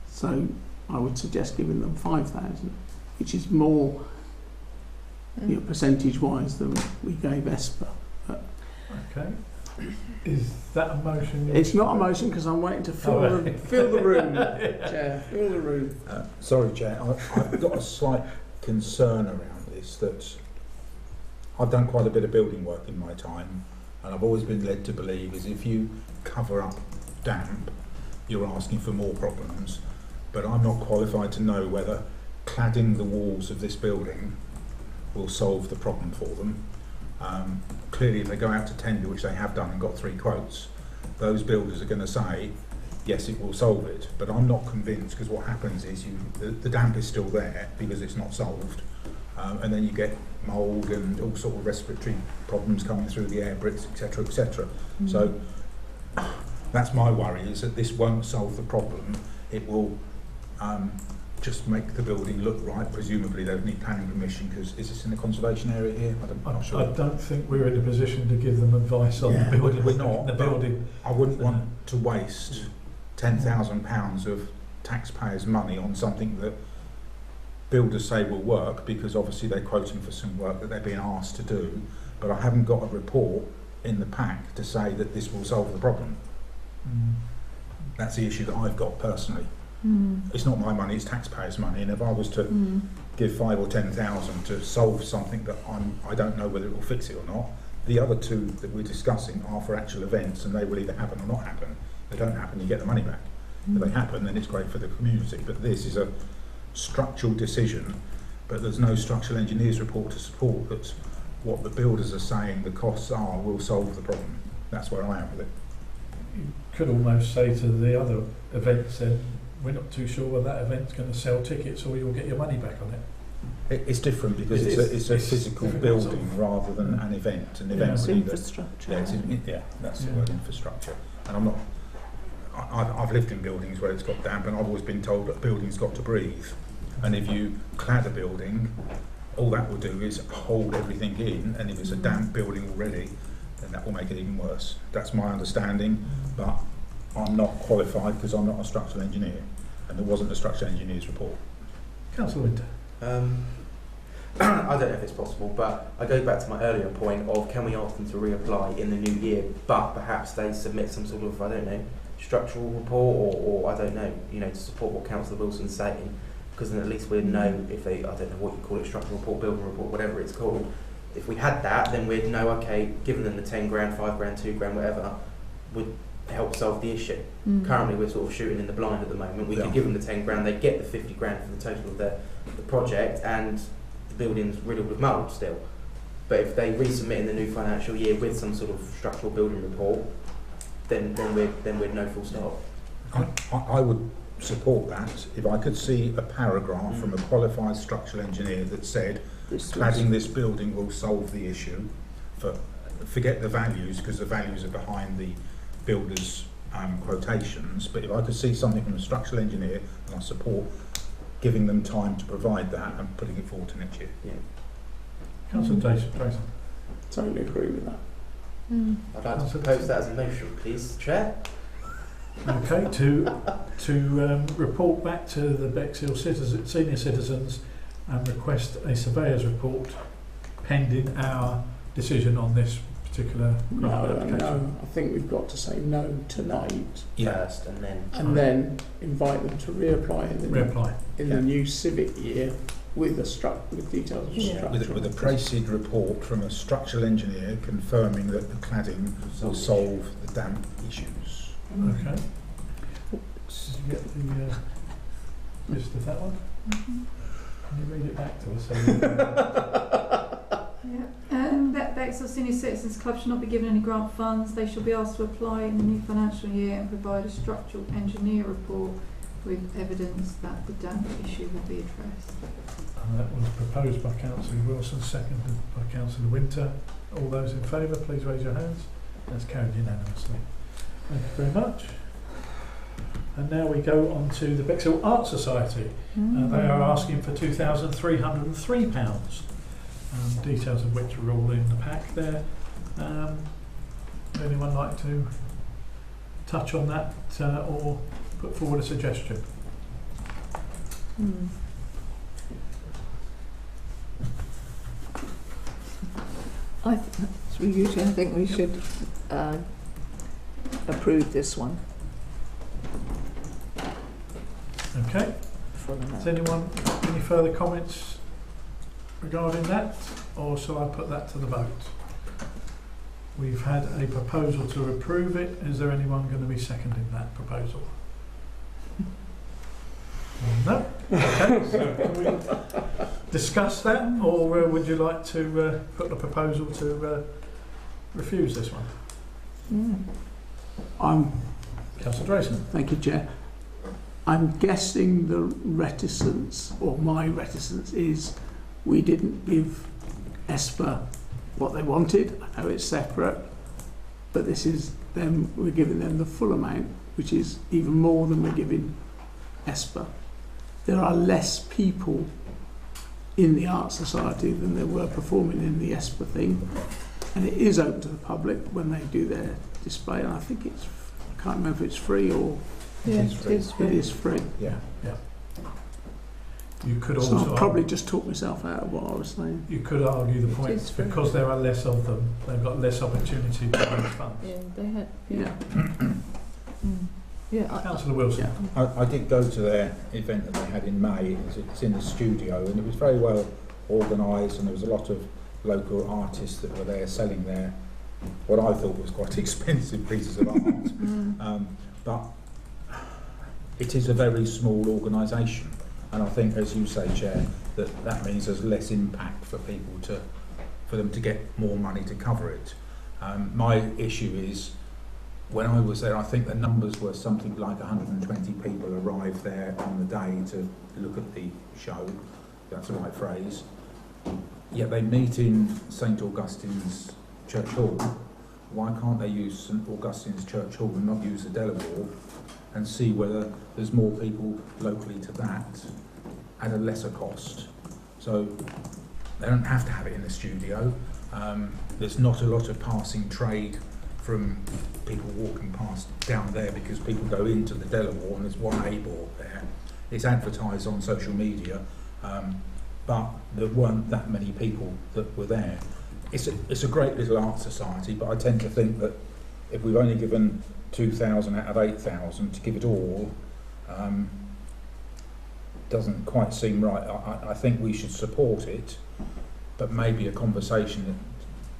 So I would suggest giving them 5,000, which is more, percentage-wise than we gave Esper. But Okay. Is that a motion? it's not a motion because I'm waiting to fill the room, Chair. Fill the room. Sorry, Chair, I've got a slight concern around this, that I've done quite a bit of building work in my time, and I've always been led to believe is if you cover up damp, you're asking for more problems. But I'm not qualified to know whether cladding the walls of this building will solve the problem for them. Clearly, if they go out to tender, which they have done and got 3 quotes, those builders are going to say, yes, it will solve it. But I'm not convinced, because what happens is the damp is still there because it's not solved. And then you get mould and all sort of respiratory problems coming through the air bricks, etc., etc. So that's my worry, is that this won't solve the problem. It will just make the building look right. Presumably they would need planning permission, because is this in a conservation area here? I'm not sure. I don't think we're in a position to give them advice on the building. We're not. The building. I wouldn't want to waste £10,000 of taxpayers' money on something that builders say will work, because obviously they're quoting for some work that they're being asked to do, but I haven't got a report in the pack to say that this will solve the problem. That's the issue that I've got personally. It's not my money, it's taxpayers' money, and if I was to give 5 or 10,000 to solve something that I don't know whether it will fix it or not, the other 2 that we're discussing are for actual events, and they will either happen or not happen. If they don't happen, you get the money back. If they happen, then it's great for the community. But this is a structural decision, but there's no structural engineers report to support that what the builders are saying the costs are will solve the problem. That's where I am with it. You could almost say to the other events then, we're not too sure whether that event's going to sell tickets or you'll get your money back on it. It's different because it's a physical building rather than an event. An event It's would either, infrastructure. that's the word, infrastructure. And I'm not. I've lived in buildings where it's got damp, and I've always been told that a building's got to breathe. And if you clad a building, all that will do is hold everything in. And if it's a damp building already, then that will make it even worse. That's my understanding, but I'm not qualified because I'm not a structural engineer, and there wasn't a structural engineer's report. Councillor Winter. I don't know if it's possible, but I go back to my earlier point of, can we ask them to reapply in the new year, but perhaps they submit some sort of, I don't know, structural report or I don't know, to support what Councillor Wilson's saying, because then at least we'd know if they, I don't know what you call it, structural report, building report, whatever it's called. If we had that, then we'd know, okay, giving them the 10 grand, 5 grand, 2 grand, whatever, would help solve the issue. Currently we're sort of shooting in the blind at the moment. We could give them the 10 grand, they get the 50 grand for the total of the project, and the building's riddled with mould still. But if they resubmit in the new financial year with some sort of structural building report, then we'd know full stop. I would support that if I could see a paragraph from a qualified structural engineer that said cladding this building will solve the issue. Forget the values, because the values are behind the builders' quotations, but if I could see something from a structural engineer, and I support giving them time to provide that and putting it forward to next year. Yeah. Councillor Drayson. Totally agree with that. I'd like to propose that as a motion, please, Chair. Okay, to report back to the Bexhill senior citizens and request a surveyor's report pending our decision on this particular grant application. No, I think we've got to say no tonight First, and then invite them to reapply in the new civic year with details of structure. With a proceed report from a structural engineer confirming that the cladding will solve the damp issues. Okay. Did you get the gist of that one? Can you read it back to us? Bexhill Senior Citizens Club shall not be given any grant funds. They shall be asked to apply in the new financial year and provide a structural engineer report with evidence that the damp issue will be addressed. And that was proposed by Councillor Wilson, seconded by Councillor Winter. All those in favour, please raise your hands. That's carried unanimously. Thank you very much. And now we go on to the Bexhill Art Society. They are asking for £2,303. Details of which are all in the pack there. Would anyone like to touch on that or put forward a suggestion? I think we should approve this one. Okay. Has anyone any further comments regarding that, or shall I put that to the vote? We've had a proposal to approve it. Is there anyone going to be seconding that proposal? No? Okay, so can we discuss that, or would you like to put the proposal to refuse this one? Councillor Drayson. Thank you, Chair. I'm guessing the reticence, or my reticence, is we didn't give ESPA what they wanted. I know it's separate, but this is them, we're giving them the full amount, which is even more than we're giving ESPA. There are less people in the Art Society than there were performing in the ESPA thing, and it is open to the public when they do their display, and I think it's, I can't remember if it's free or... Yeah, it is free. It is free. Yeah. You could So also I'll probably just talk myself out of what I was saying. you could argue the point is free. because there are less of them, they've got less opportunity to raise funds. Yeah, they had. Yeah. Councillor Wilson. Yeah. I did go to their event that they had in May. It's in the studio, and it was very well organised, and there was a lot of local artists that were there selling their what I thought was quite expensive pieces of art. But it is a very small organisation, and I think, as you say, Chair, that means there's less impact for people for them to get more money to cover it. My issue is, when I was there, I think the numbers were something like 120 people arrived there on the day to look at the show, if that's the right phrase. Yet they meet in St Augustine's Church Hall. Why can't they use St Augustine's Church Hall and not use the Delaware, and see whether there's more people locally to that at a lesser cost? So they don't have to have it in the studio. There's not a lot of passing trade from people walking past down there, because people go into the Delaware and there's one A board there. It's advertised on social media, but there weren't that many people that were there. It's a great little art society, but I tend to think that if we've only given 2,000 out of 8,000 to give it all, doesn't quite seem right. I think we should support it, but maybe a conversation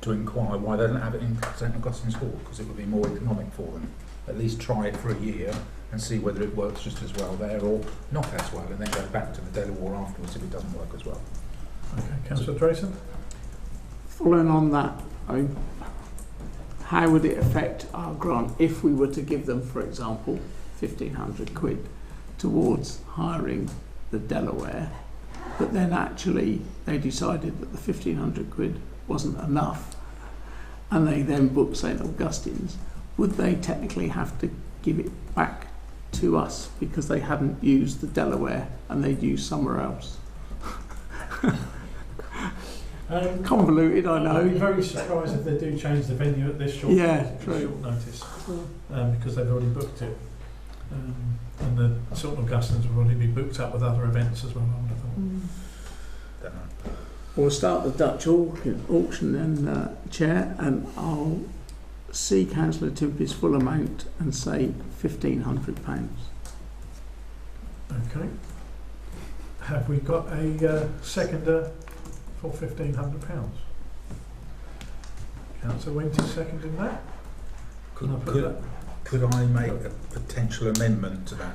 to inquire why they don't have it in St Augustine's Hall, because it would be more economic for them. At least try it for a year and see whether it works just as well there or not as well, and then go back to the Delaware afterwards if it doesn't work as well. Okay, Councillor Drayson. Following on that, how would it affect our grant if we were to give them, for example, 1,500 quid towards hiring the Delaware, but then actually they decided that the 1,500 quid wasn't enough, and they then booked St Augustine's? Would they technically have to give it back to us because they hadn't used the Delaware and they'd used somewhere else? Convoluted, I know. I'd be very surprised if they do change the venue at this short notice, because they've already booked it. And the St Augustine's will already be booked up with other events as well, I would have thought. Don't know. We'll start the Dutch auction then, Chair, and I'll see Councillor Timpe's full amount and say £1,500. Okay. Have we got a seconder for £1,500? Councillor Winter seconding that. Could I make a potential amendment to that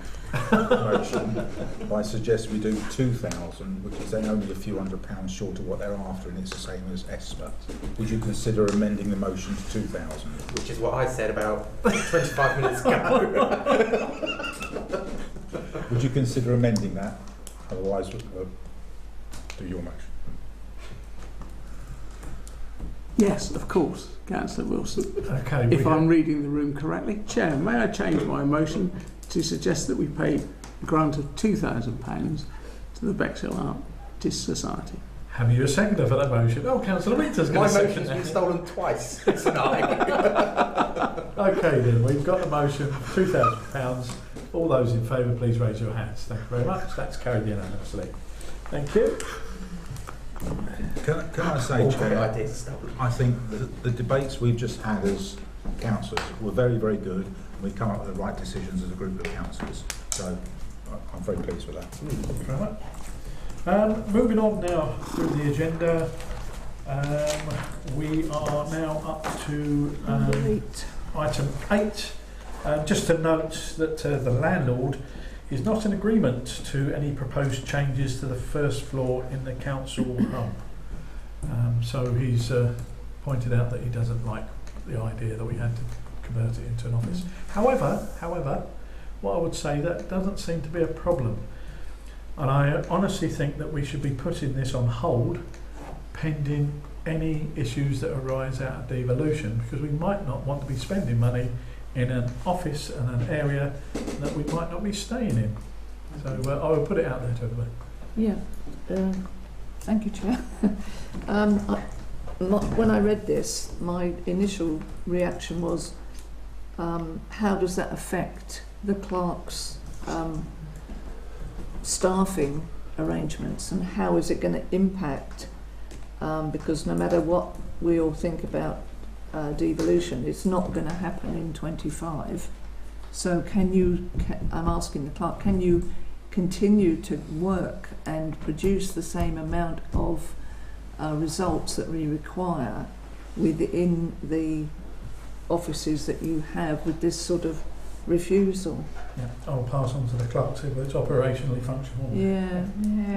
motion by suggesting we do 2,000, which is then only a few £100 short of what they're after, and it's the same as ESPA? Would you consider amending the motion to 2,000? Which is what I said about 25 minutes ago. Would you consider amending that? Otherwise, do your motion. Yes, of course, Councillor Wilson. Okay. If I'm reading the room correctly. Chair, may I change my motion to suggest that we pay a grant of £2,000 to the Bexhill Artist Society? Have you a seconder for that motion? Oh, Councillor Winter's going My to second motion's that. been stolen twice tonight. Okay then, we've got the motion, £2,000. All those in favour, please raise your hands. Thank you very much. That's carried unanimously. Thank you. Can I say, All Chair, great ideas stolen. I think the debates we've just had as councillors were very, very good, and we've come up with the right decisions as a group of councillors. So I'm very pleased with that. Thank you very much. Moving on now through the agenda, we are now up to item 8. Just to note that the landlord is not in agreement to any proposed changes to the first floor in the council home. So he's pointed out that he doesn't like the idea that we had to convert it into an office. However, what I would say, that doesn't seem to be a problem. And I honestly think that we should be putting this on hold pending any issues that arise out of devolution, because we might not want to be spending money in an office and an area that we might not be staying in. So I will put it out there to everybody. Yeah, thank you, Chair. When I read this, my initial reaction was, how does that affect the clerk's staffing arrangements, and how is it going to impact? Because no matter what we all think about devolution, it's not going to happen in 25. So I'm asking the clerk, can you continue to work and produce the same amount of results that we require within the offices that you have with this sort of refusal? Yeah, I'll pass on to the clerk, see whether it's operationally functional. Yeah,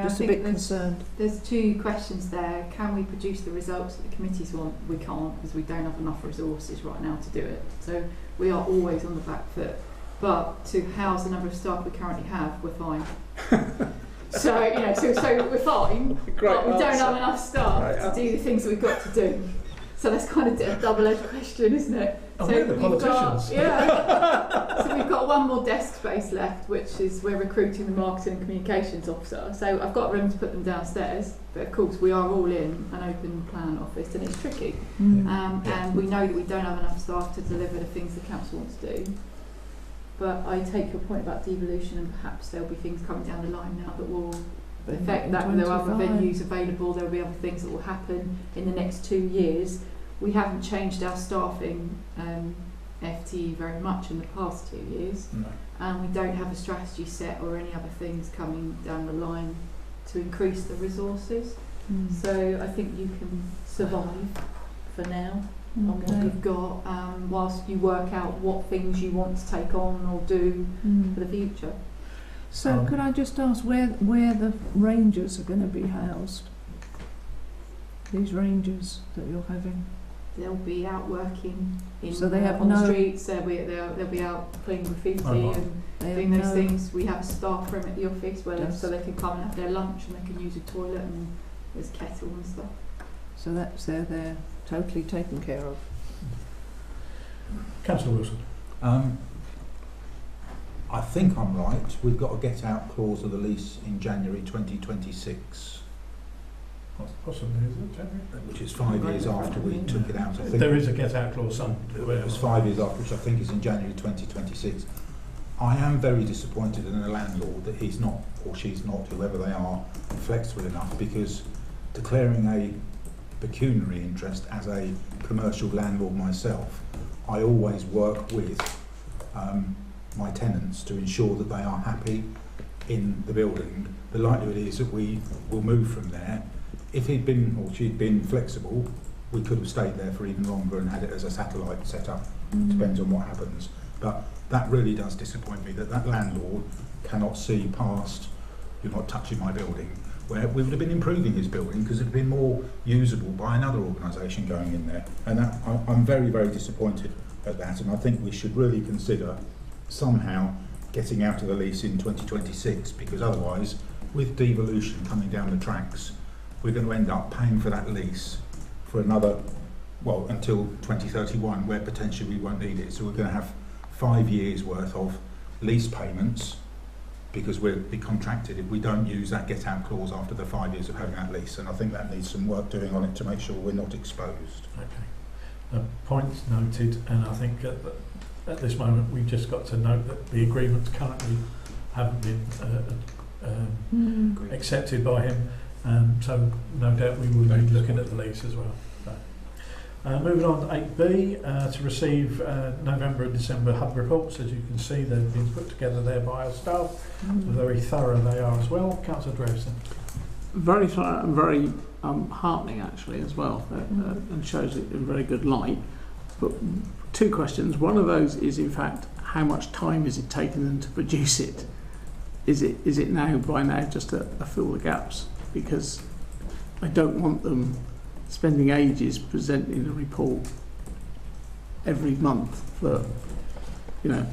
just a bit concerned. There's two questions there. Can we produce the results that the committees want? We can't, because we don't have enough resources right now to do it. So we are always on the back foot. But to house the number of staff we currently have, we're fine. So we're fine, but we don't have enough staff to do the things that we've got to do. So that's kind of a double-edged question, isn't it? Oh, so we're the politicians. So we've got one more desk space left, which is we're recruiting the marketing and communications officer. So I've got room to put them downstairs, but of course we are all in an open plan office, and it's tricky. And we know that we don't have enough staff to deliver the things the council wants to do. But I take your point about devolution, and perhaps there'll be things coming down the line now that will affect that. There are other venues available, there'll be other things that will happen in the next 2 years. We haven't changed our staffing FTE very much in the past 2 years, and we don't have a strategy set or any other things coming down the line to increase the resources. So I think you can survive for now on what you've got, whilst you work out what things you want to take on or do for the future. So could I just ask where the rangers are going to be housed? These rangers that you're having? They'll be out working So they have on the no- streets. They'll be out playing graffiti and doing those things. We have a staff room at the office so they can come and have their lunch, and they can use a toilet, and there's kettle and stuff. So they're totally taken care of. Councillor Wilson. I think I'm right. We've got a get-out clause of the lease in January 2026. Possibly, is it January? Which is 5 years after we took it out. I think There is a get-out clause somewhere. it was 5 years after, which I think is in January 2026. I am very disappointed in a landlord that he's not, or she's not, whoever they are, flexible enough, because declaring a pecuniary interest as a commercial landlord myself, I always work with my tenants to ensure that they are happy in the building. The likelihood is that we will move from there. If he'd been or she'd been flexible, we could have stayed there for even longer and had it as a satellite setup. Depends on what happens. But that really does disappoint me, that landlord cannot see past, you're not touching my building, where we would have been improving his building because it would have been more usable by another organisation going in there. And that, I'm very, very disappointed at that, and I think we should really consider somehow getting out of the lease in 2026, because otherwise, with devolution coming down the tracks, we're going to end up paying for that lease for another, well, until 2031, where potentially we won't need it. So we're going to have 5 years worth of lease payments, because we'll be contracted if we don't use that get out clause after the 5 years of having that lease. And I think that needs some work doing on it to make sure we're not exposed. Okay. Points noted, and I think at this moment we've just got to note that the agreements currently haven't been accepted by him, so no doubt we will be looking at the lease as well. So, moving on to 8B, to receive November and December hub reports. As you can see, they've been put together there by our staff. Very thorough they are as well. Councillor Drayson. Very thorough and very heartening actually as well, and shows it in very good light. But 2 questions. One of those is, in fact, how much time is it taking them to produce it? Is it now, by now, just to fill the gaps? Because I don't want them spending ages presenting a report every month for, you know,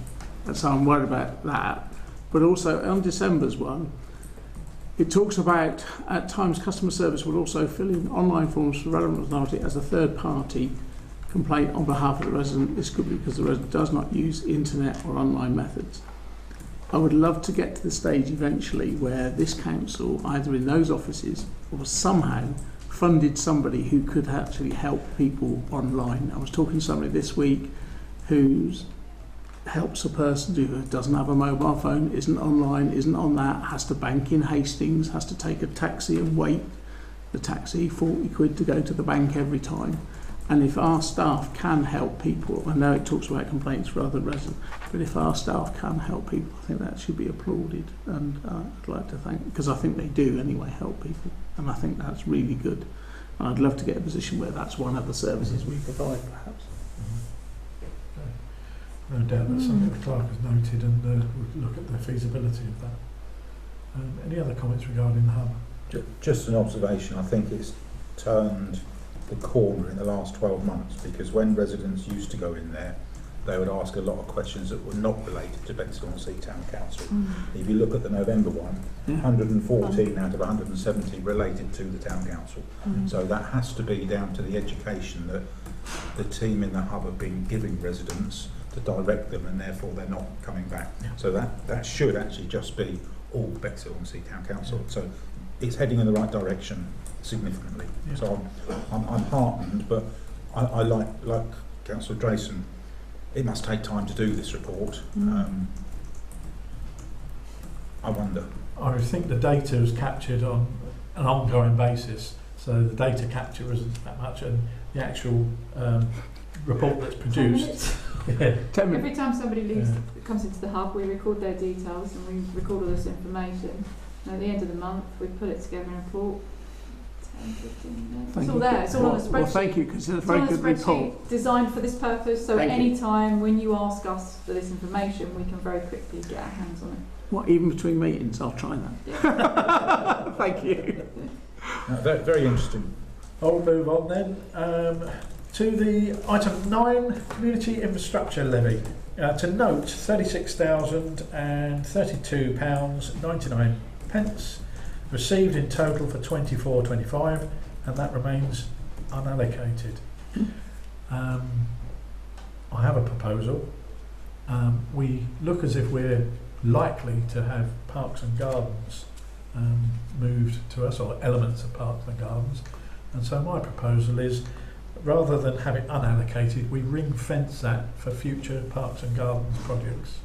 and so I'm worried about that. But also on December's one, it talks about at times customer service will also fill in online forms for relevant authority as a third party complaint on behalf of the resident. This could be because the resident does not use internet or online methods. I would love to get to the stage eventually where this council, either in those offices or somehow, funded somebody who could actually help people online. I was talking to somebody this week who helps a person who doesn't have a mobile phone, isn't online, isn't on that, has to bank in Hastings, has to take a taxi and wait the taxi 40 quid to go to the bank every time. And if our staff can help people, I know it talks about complaints for other residents, but if our staff can help people, I think that should be applauded. And I'd like to thank, because I think they do anyway, help people. And I think that's really good. And I'd love to get a position where that's one of the services we provide, perhaps. No doubt that's something the clerk has noted, and we'll look at the feasibility of that. Any other comments regarding the hub? Just an observation, I think it's turned the corner in the last 12 months, because when residents used to go in there, they would ask a lot of questions that were not related to Bexhill-on-Sea Town Council. If you look at the November one, 114 out of 170 related to the Town Council. So that has to be down to the education that the team in the hub have been giving residents to direct them, and therefore they're not coming back. So that should actually just be all Bexhill-on-Sea Town Council. So it's heading in the right direction significantly. So I'm heartened, but I like Councillor Drayson, it must take time to do this report. I wonder. I think the data is captured on an ongoing basis, so the data capture isn't that much, and the actual report that's produced. 10 minutes. Every time somebody leaves, comes into the hub, we record their details and we record all this information. And at the end of the month, we put it together in a report. 10, 15 minutes. It's all there. It's all on a spreadsheet. Well, thank you, because it's a very good report. Designed for this purpose, so at any time when you ask us for this information, we can very quickly get our hands on it. What, even between meetings? I'll try that. Yeah. Thank you. Very, very interesting. I'll move on then to the item 9, community infrastructure levy. To note, £36,032.99 received in total for 24-25, and that remains unallocated. I have a proposal. We look as if we're likely to have parks and gardens moved to us, or elements of parks and gardens, and so my proposal is, rather than have it unallocated, we ring fence that for future parks and gardens projects.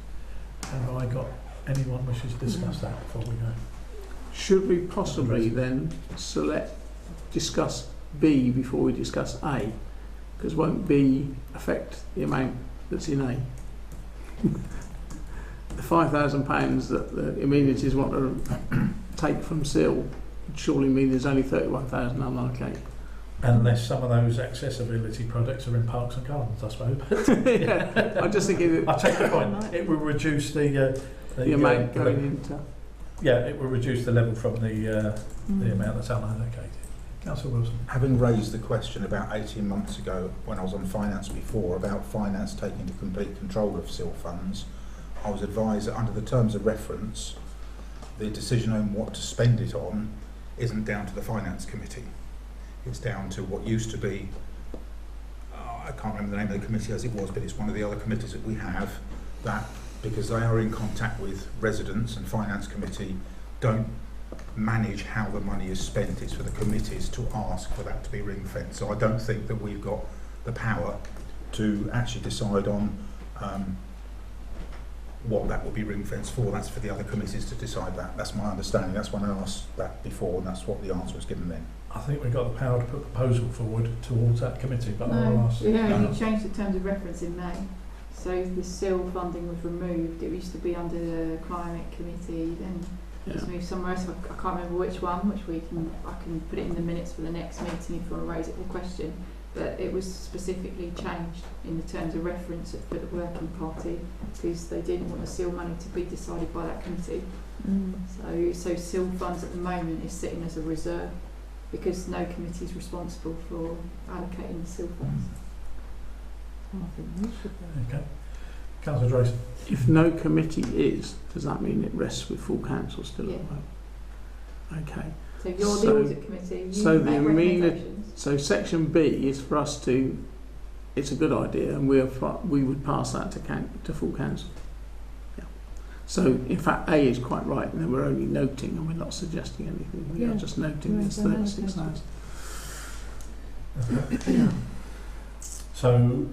Have I got anyone wishes to discuss that before we go? Should we possibly then discuss B before we discuss A? Because won't B affect the amount that's in A? The £5,000 that the amenities want to take from SIL would surely mean there's only 31,000 unallocated. Unless some of those accessibility projects are in parks and gardens, I suppose. Yeah, I just think I take the point. It will reduce the amount going into. Yeah, it will reduce the level from the amount that's unallocated. Councillor Wilson. Having raised the question about 18 months ago when I was on finance before about finance taking complete control of SIL funds, I was advised that under the terms of reference, the decision on what to spend it on isn't down to the finance committee. It's down to what used to be, I can't remember the name of the committee as it was, but it's one of the other committees that we have, that because they are in contact with residents and finance committee don't manage how the money is spent. It's for the committees to ask for that to be ring fenced. So I don't think that we've got the power to actually decide on what that will be ring fenced for. That's for the other committees to decide that. That's my understanding. That's when I asked that before, and that's what the answer was given then. I think we've got the power to put a proposal forward towards that committee, but I'll No, ask. you changed the terms of reference in May. So the SIL funding was removed. It used to be under the climate committee, then it was moved somewhere else. I can't remember which one, which I can put it in the minutes for the next meeting if you want to raise it for question. But it was specifically changed in the terms of reference for the working party because they didn't want the SIL money to be decided by that committee. So SIL funds at the moment is sitting as a reserve because no committee is responsible for allocating the SIL funds. Okay. Councillor Drayson. If no committee is, does that mean it rests with full council still? Yeah. Okay. So you're the audit committee. You so make the recommendations. So section B is for us to. It's a good idea, and we would pass that to full council. Yeah. So in fact, A is quite right, and then we're only noting, and we're not suggesting anything. We are just noting this 36,000. Okay. So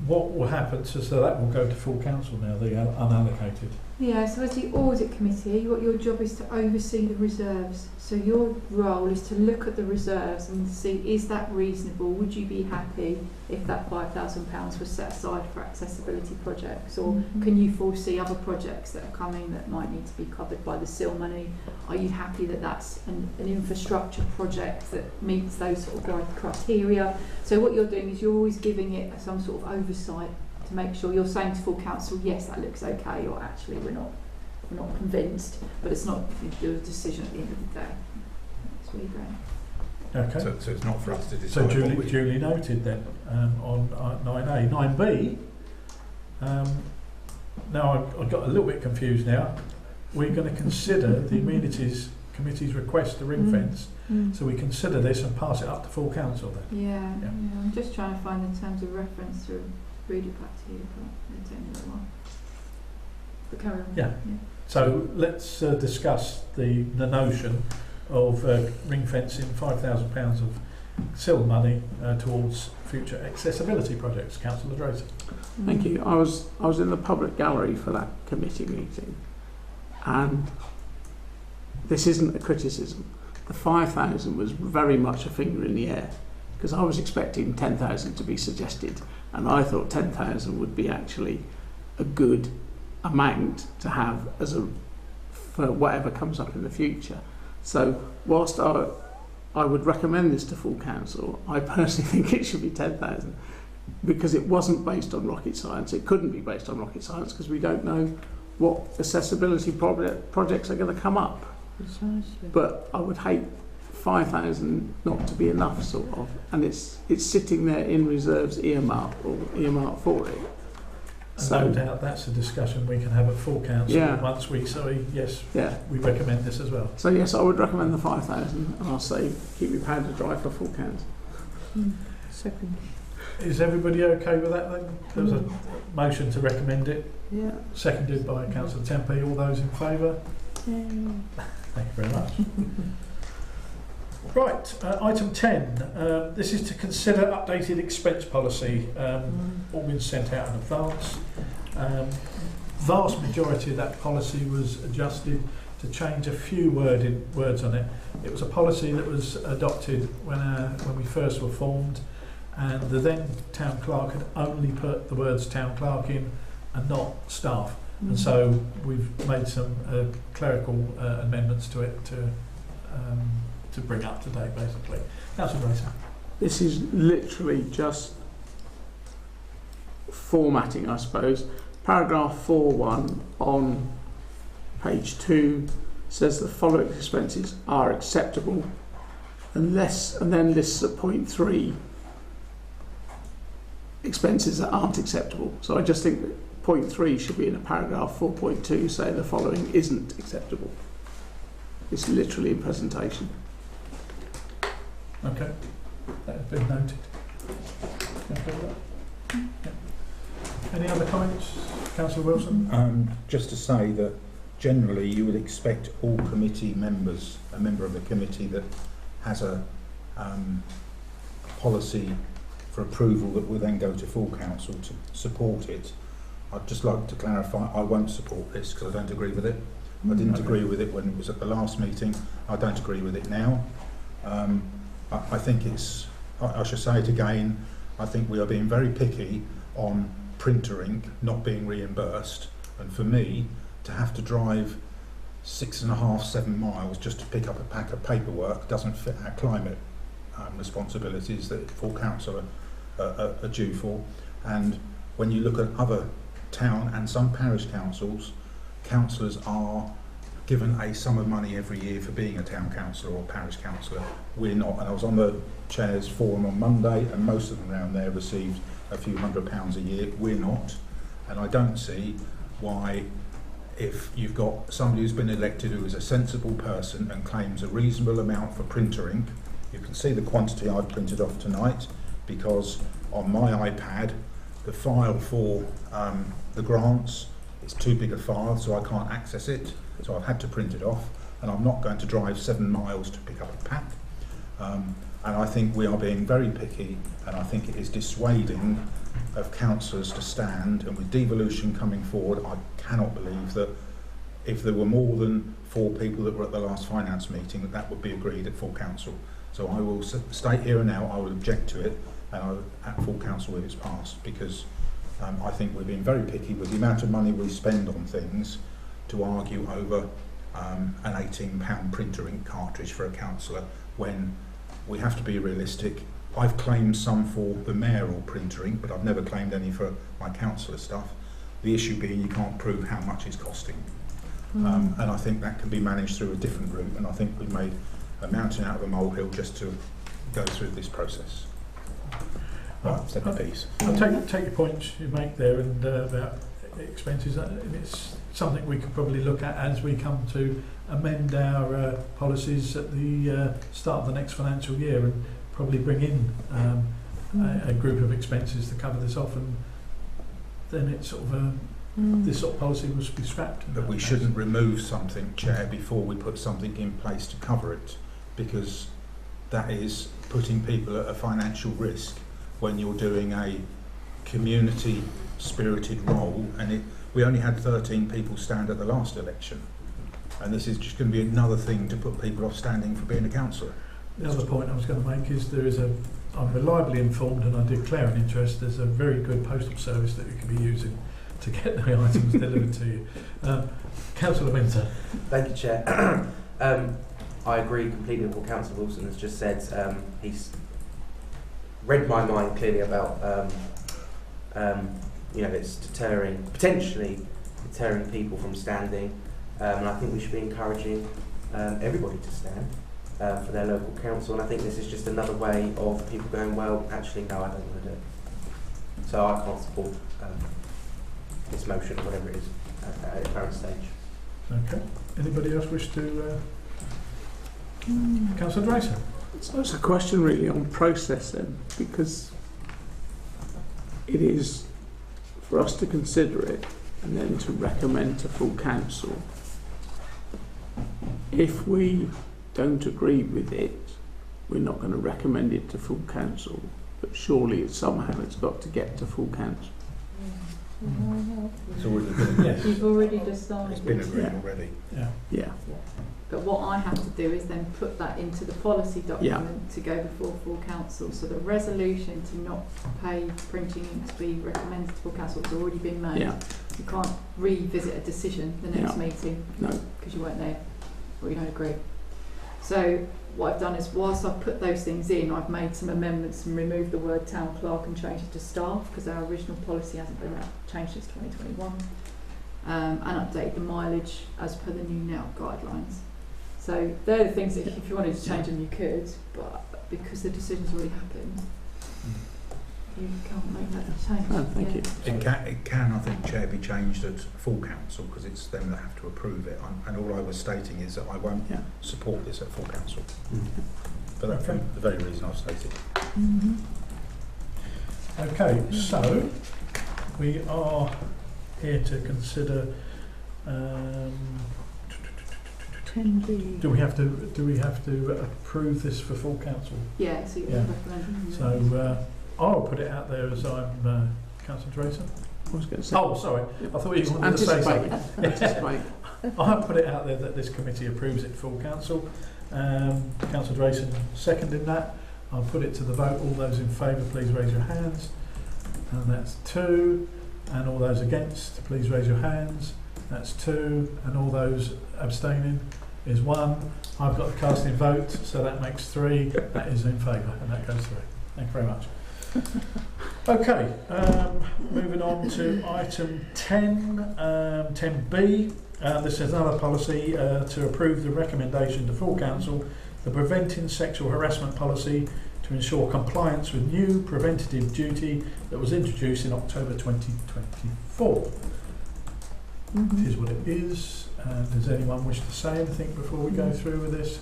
what will happen? So that will go to full council now. The unallocated. Yeah, so as the audit committee, your job is to oversee the reserves. So your role is to look at the reserves and see, is that reasonable? Would you be happy if that £5,000 was set aside for accessibility projects? Or can you foresee other projects that are coming that might need to be covered by the SIL money? Are you happy that that's an infrastructure project that meets those sort of criteria? So what you're doing is you're always giving it some sort of oversight to make sure you're saying to full council, yes, that looks okay, or actually we're not convinced, but it's not your decision at the end of the day. That's where you're going. Okay. So it's not for us to decide. So duly noted then on 9A. 9B. Now I've got a little bit confused now. We're going to consider the amenities committee's request to ring fence. So we consider this and pass it up to full council then. Yeah. I'm just trying to find the terms of reference to read it back to you, but it'll take me a little while. But carry on. Yeah. So let's discuss the notion of ring fencing £5,000 of SIL money towards future accessibility projects. Councillor Drayson. Thank you. I was in the public gallery for that committee meeting, and this isn't a criticism. The 5,000 was very much a finger in the air because I was expecting 10,000 to be suggested, and I thought 10,000 would be actually a good amount to have for whatever comes up in the future. So whilst I would recommend this to full council, I personally think it should be 10,000 because it wasn't based on rocket science. It couldn't be based on rocket science because we don't know what accessibility projects are going to come up. Precisely. But I would hate 5,000 not to be enough, sort of, and it's sitting there in reserves earmarked for it. So, no doubt that's a discussion we can have at full council once we say yes. Yeah. We recommend this as well. So yes, I would recommend the 5,000, and I'll say keep your powder dry for full council. Second. Is everybody okay with that then? There was a motion to recommend it. Yeah. Seconded by Councillor Timpe. All those in favour? Yeah. Thank you very much. Right, item 10. This is to consider updated expense policy. All been sent out in advance. Vast majority of that policy was adjusted to change a few words on it. It was a policy that was adopted when we first were formed, and the then town clerk had only put the words town clerk in and not staff. And so we've made some clerical amendments to it to to bring up to date, basically. Councillor Drayson. This is literally just formatting, I suppose. Paragraph 4.1 on page 2 says the following expenses are acceptable unless, and then lists at point 3 expenses that aren't acceptable. So I just think that point 3 should be in a paragraph 4.2 say the following isn't acceptable. It's literally in presentation. Okay, that has been noted. Any other comments, Councillor Wilson? Just to say that generally you would expect all committee members, a member of the committee that has a policy for approval that will then go to full council to support it. I'd just like to clarify, I won't support this because I don't agree with it. I didn't agree with it when it was at the last meeting. I don't agree with it now. I think it's, I should say it again, I think we are being very picky on printer ink not being reimbursed, and for me to have to drive 6.5, 7 miles just to pick up a pack of paperwork doesn't fit our climate responsibilities that full council are due for. And when you look at other town and some parish councils, councillors are given a sum of money every year for being a town councillor or parish councillor. We're not, and I was on the Chair's Forum on Monday and most of them around there received a few £100 a year. We're not, and I don't see why, if you've got somebody who's been elected who is a sensible person and claims a reasonable amount for printer ink, you can see the quantity I've printed off tonight, because on my iPad the file for the grants is too big a file, so I can't access it, so I've had to print it off, and I'm not going to drive 7 miles to pick up a pack. And I think we are being very picky, and I think it is dissuading of councillors to stand, and with devolution coming forward, I cannot believe that if there were more than 4 people that were at the last finance meeting, that would be agreed at full council. So I will state here and now I will object to it, and at full council if it's passed, because I think we're being very picky with the amount of money we spend on things to argue over an £18 printer ink cartridge for a councillor, when we have to be realistic. I've claimed some for the mayoral printer ink, but I've never claimed any for my councillor stuff. The issue being you can't prove how much it's costing. And I think that can be managed through a different route, and I think we've made a mountain out of a molehill just to go through this process. Right, second piece. I'll take your points you make there and about expenses, and it's something we could probably look at as we come to amend our policies at the start of the next financial year, and probably bring in a group of expenses to cover this off, and then it's sort of this sort of policy will be scrapped. But we shouldn't remove something, Chair, before we put something in place to cover it, because that is putting people at a financial risk when you're doing a community spirited role, and we only had 13 people stand at the last election, and this is just going to be another thing to put people off standing for being a councillor. The other point I was going to make is I'm reliably informed, and I declare an interest, there's a very good postal service that we could be using to get the items delivered to you. Councillor Winter. Thank you, Chair. I agree completely with what Councillor Wilson has just said. He's read my mind clearly about it's potentially deterring people from standing, and I think we should be encouraging everybody to stand for their local council, and I think this is just another way of people going, well, actually no, I don't want to do it, so I can't support this motion or whatever it is at the current stage. Okay. Anybody else wish to Councillor Drayson? So it's a question really on process then, because it is for us to consider it and then to recommend to full council. If we don't agree with it, we're not going to recommend it to full council, but surely somehow it's got to get to full council. It's already been, Yes. You've already decided. it's been agreed already. Yeah. But what I have to do is then put that into the policy document to go before full council. So the resolution to not pay printing ink to be recommended to full council has already been made. Yeah. You can't revisit a decision the next meeting No. because you weren't there or you don't agree. So what I've done is, whilst I've put those things in, I've made some amendments and removed the word town clerk and changed it to staff, because our original policy hasn't been changed since 2021, and updated the mileage as per the new NELT guidelines. So they're the things that if you wanted to change them you could, but because the decision's already happened, you can't make that change. Oh, thank you. It can, I think, Chair, be changed at full council because it's them that have to approve it. And all I was stating is that I won't support this at full council. For that, for the very reason I've stated. Okay, so we are here to consider. 10B. Do we have to approve this for full council? Yeah, so you Yeah. recommend. So I'll put it out there as I'm Councillor Drayson. I was going to say. Oh, sorry. I thought you wanted to say something. Anticipate. I'll put it out there that this committee approves it full council. Councillor Drayson seconded that. I'll put it to the vote. All those in favour, please raise your hands. And that's 2. And all those against, please raise your hands. That's 2. And all those abstaining is 1. I've got the casting vote, so that makes 3. That is in favour, and that goes through. Thank you very much. Okay, moving on to item 10, 10B. This is another policy to approve the recommendation to full council, the preventing sexual harassment policy to ensure compliance with new preventative duty that was introduced in October 2024. It is what it is. Does anyone wish to say anything before we go through with this?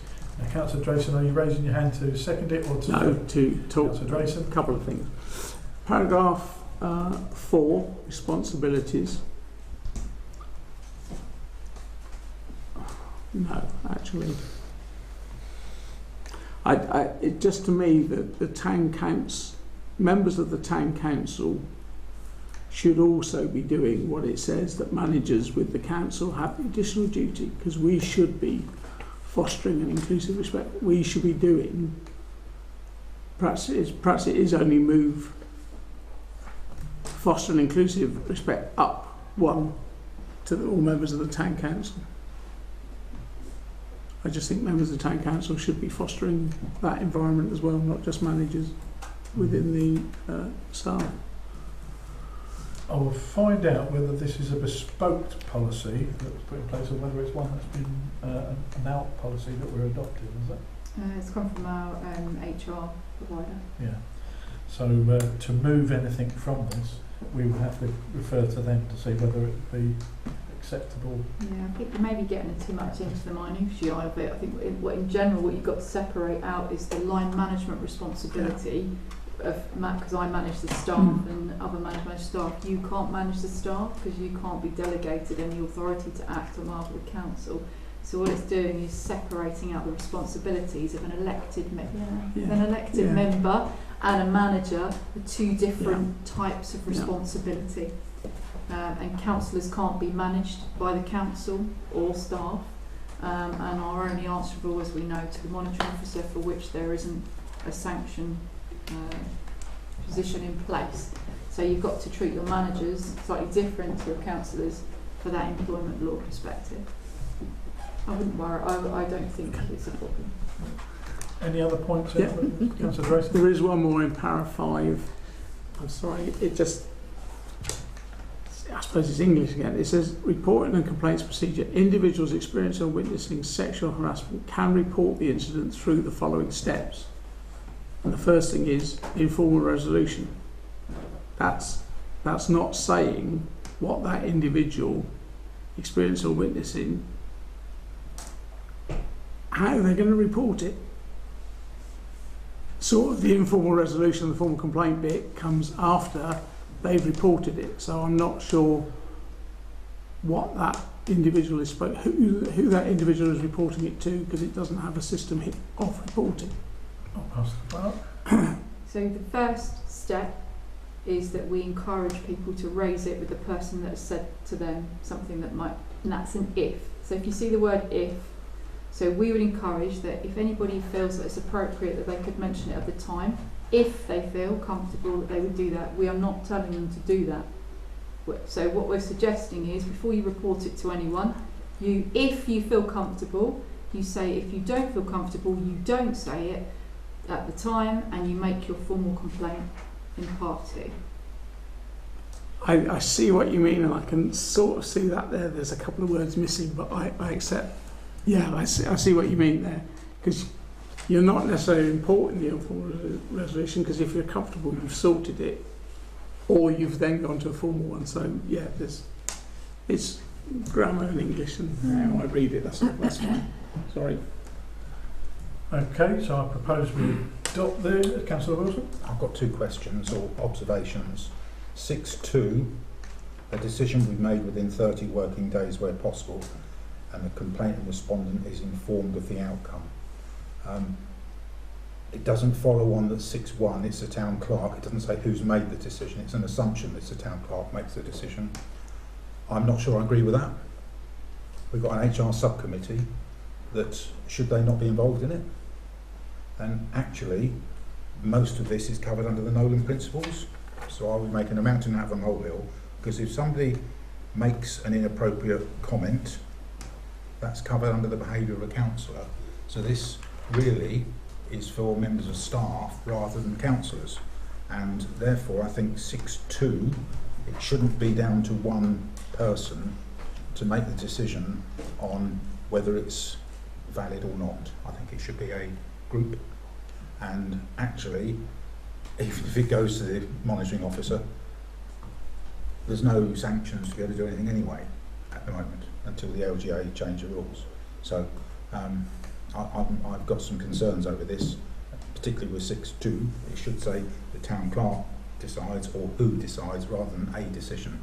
Councillor Drayson, are you raising your hand to second it or to? No, to talk. Councillor Drayson. A couple of things. Paragraph 4, responsibilities. No, actually. It just to me that the town council, members of the town council should also be doing what it says that managers with the council have additional duty, because we should be fostering an inclusive respect. We should be doing, perhaps it is only move foster an inclusive respect up 1 to all members of the town council. I just think members of the town council should be fostering that environment as well, not just managers within the staff. I will find out whether this is a bespoke policy that was put in place or whether it's one that's been an out policy that we're adopting, is it? It's come from our HR provider. Yeah. So to move anything from this, we would have to refer to them to see whether it would be acceptable. Yeah, I think you may be getting too much into the minutiae of it. I think in general what you've got to separate out is the line management responsibility of because I manage the staff and other manage staff. You can't manage the staff because you can't be delegated any authority to act on behalf of the council. So what it's doing is separating out the responsibilities of an elected member and a manager, the 2 different types of responsibility. And councillors can't be managed by the council or staff, and are only answerable, as we know, to the monitoring officer, for which there isn't a sanction position in place. So you've got to treat your managers slightly different to your councillors for that employment law perspective. I wouldn't worry. I don't think it's a problem. Any other points? Yeah. Councillor Drayson? There is one more in para 5. I'm sorry, it just, I suppose it's English again. It says, reporting and complaints procedure. Individuals experiencing or witnessing sexual harassment can report the incident through the following steps. And the first thing is informal resolution. That's not saying what that individual experiencing or witnessing, how they're going to report it. Sort of the informal resolution, the formal complaint bit comes after they've reported it. So I'm not sure what that individual is, who that individual is reporting it to, because it doesn't have a system of reporting. So the first step is that we encourage people to raise it with the person that has said to them something that might, and that's an if. So if you see the word if, so we would encourage that if anybody feels that it's appropriate that they could mention it at the time, if they feel comfortable that they would do that. We are not telling them to do that. So what we're suggesting is, before you report it to anyone, if you feel comfortable, You say if you don't feel comfortable, you don't say it at the time, and you make your formal complaint in part 2. I see what you mean, and I can sort of see that there. There's a couple of words missing, but I accept. Yeah, I see what you mean there, because you're not necessarily importing the informal resolution, because if you're comfortable, you've sorted it, or you've then gone to a formal one. So yeah, it's grammar and English and how I read it. That's fine. Sorry. Okay, so I propose we adopt the Councillor Wilson. I've got 2 questions or observations. 6.2, a decision we've made within 30 working days where possible, and the complainant respondent is informed of the outcome. It doesn't follow on that 6.1, it's the town clerk. It doesn't say who's made the decision. It's an assumption that the town clerk makes the decision. I'm not sure I agree with that. We've got an HR subcommittee that, should they not be involved in it? And actually, most of this is covered under the Nolan principles. So are we making a mountain out of a molehill? Because if somebody makes an inappropriate comment, that's covered under the behaviour of a councillor. So this really is for members of staff rather than councillors. And therefore I think 6.2, it shouldn't be down to one person to make the decision on whether it's valid or not. I think it should be a group. And actually, if it goes to the monitoring officer, there's no sanctions to be able to do anything anyway at the moment until the LGA change the rules. So I've got some concerns over this, particularly with 6.2. It should say the town clerk decides, or who decides, rather than a decision.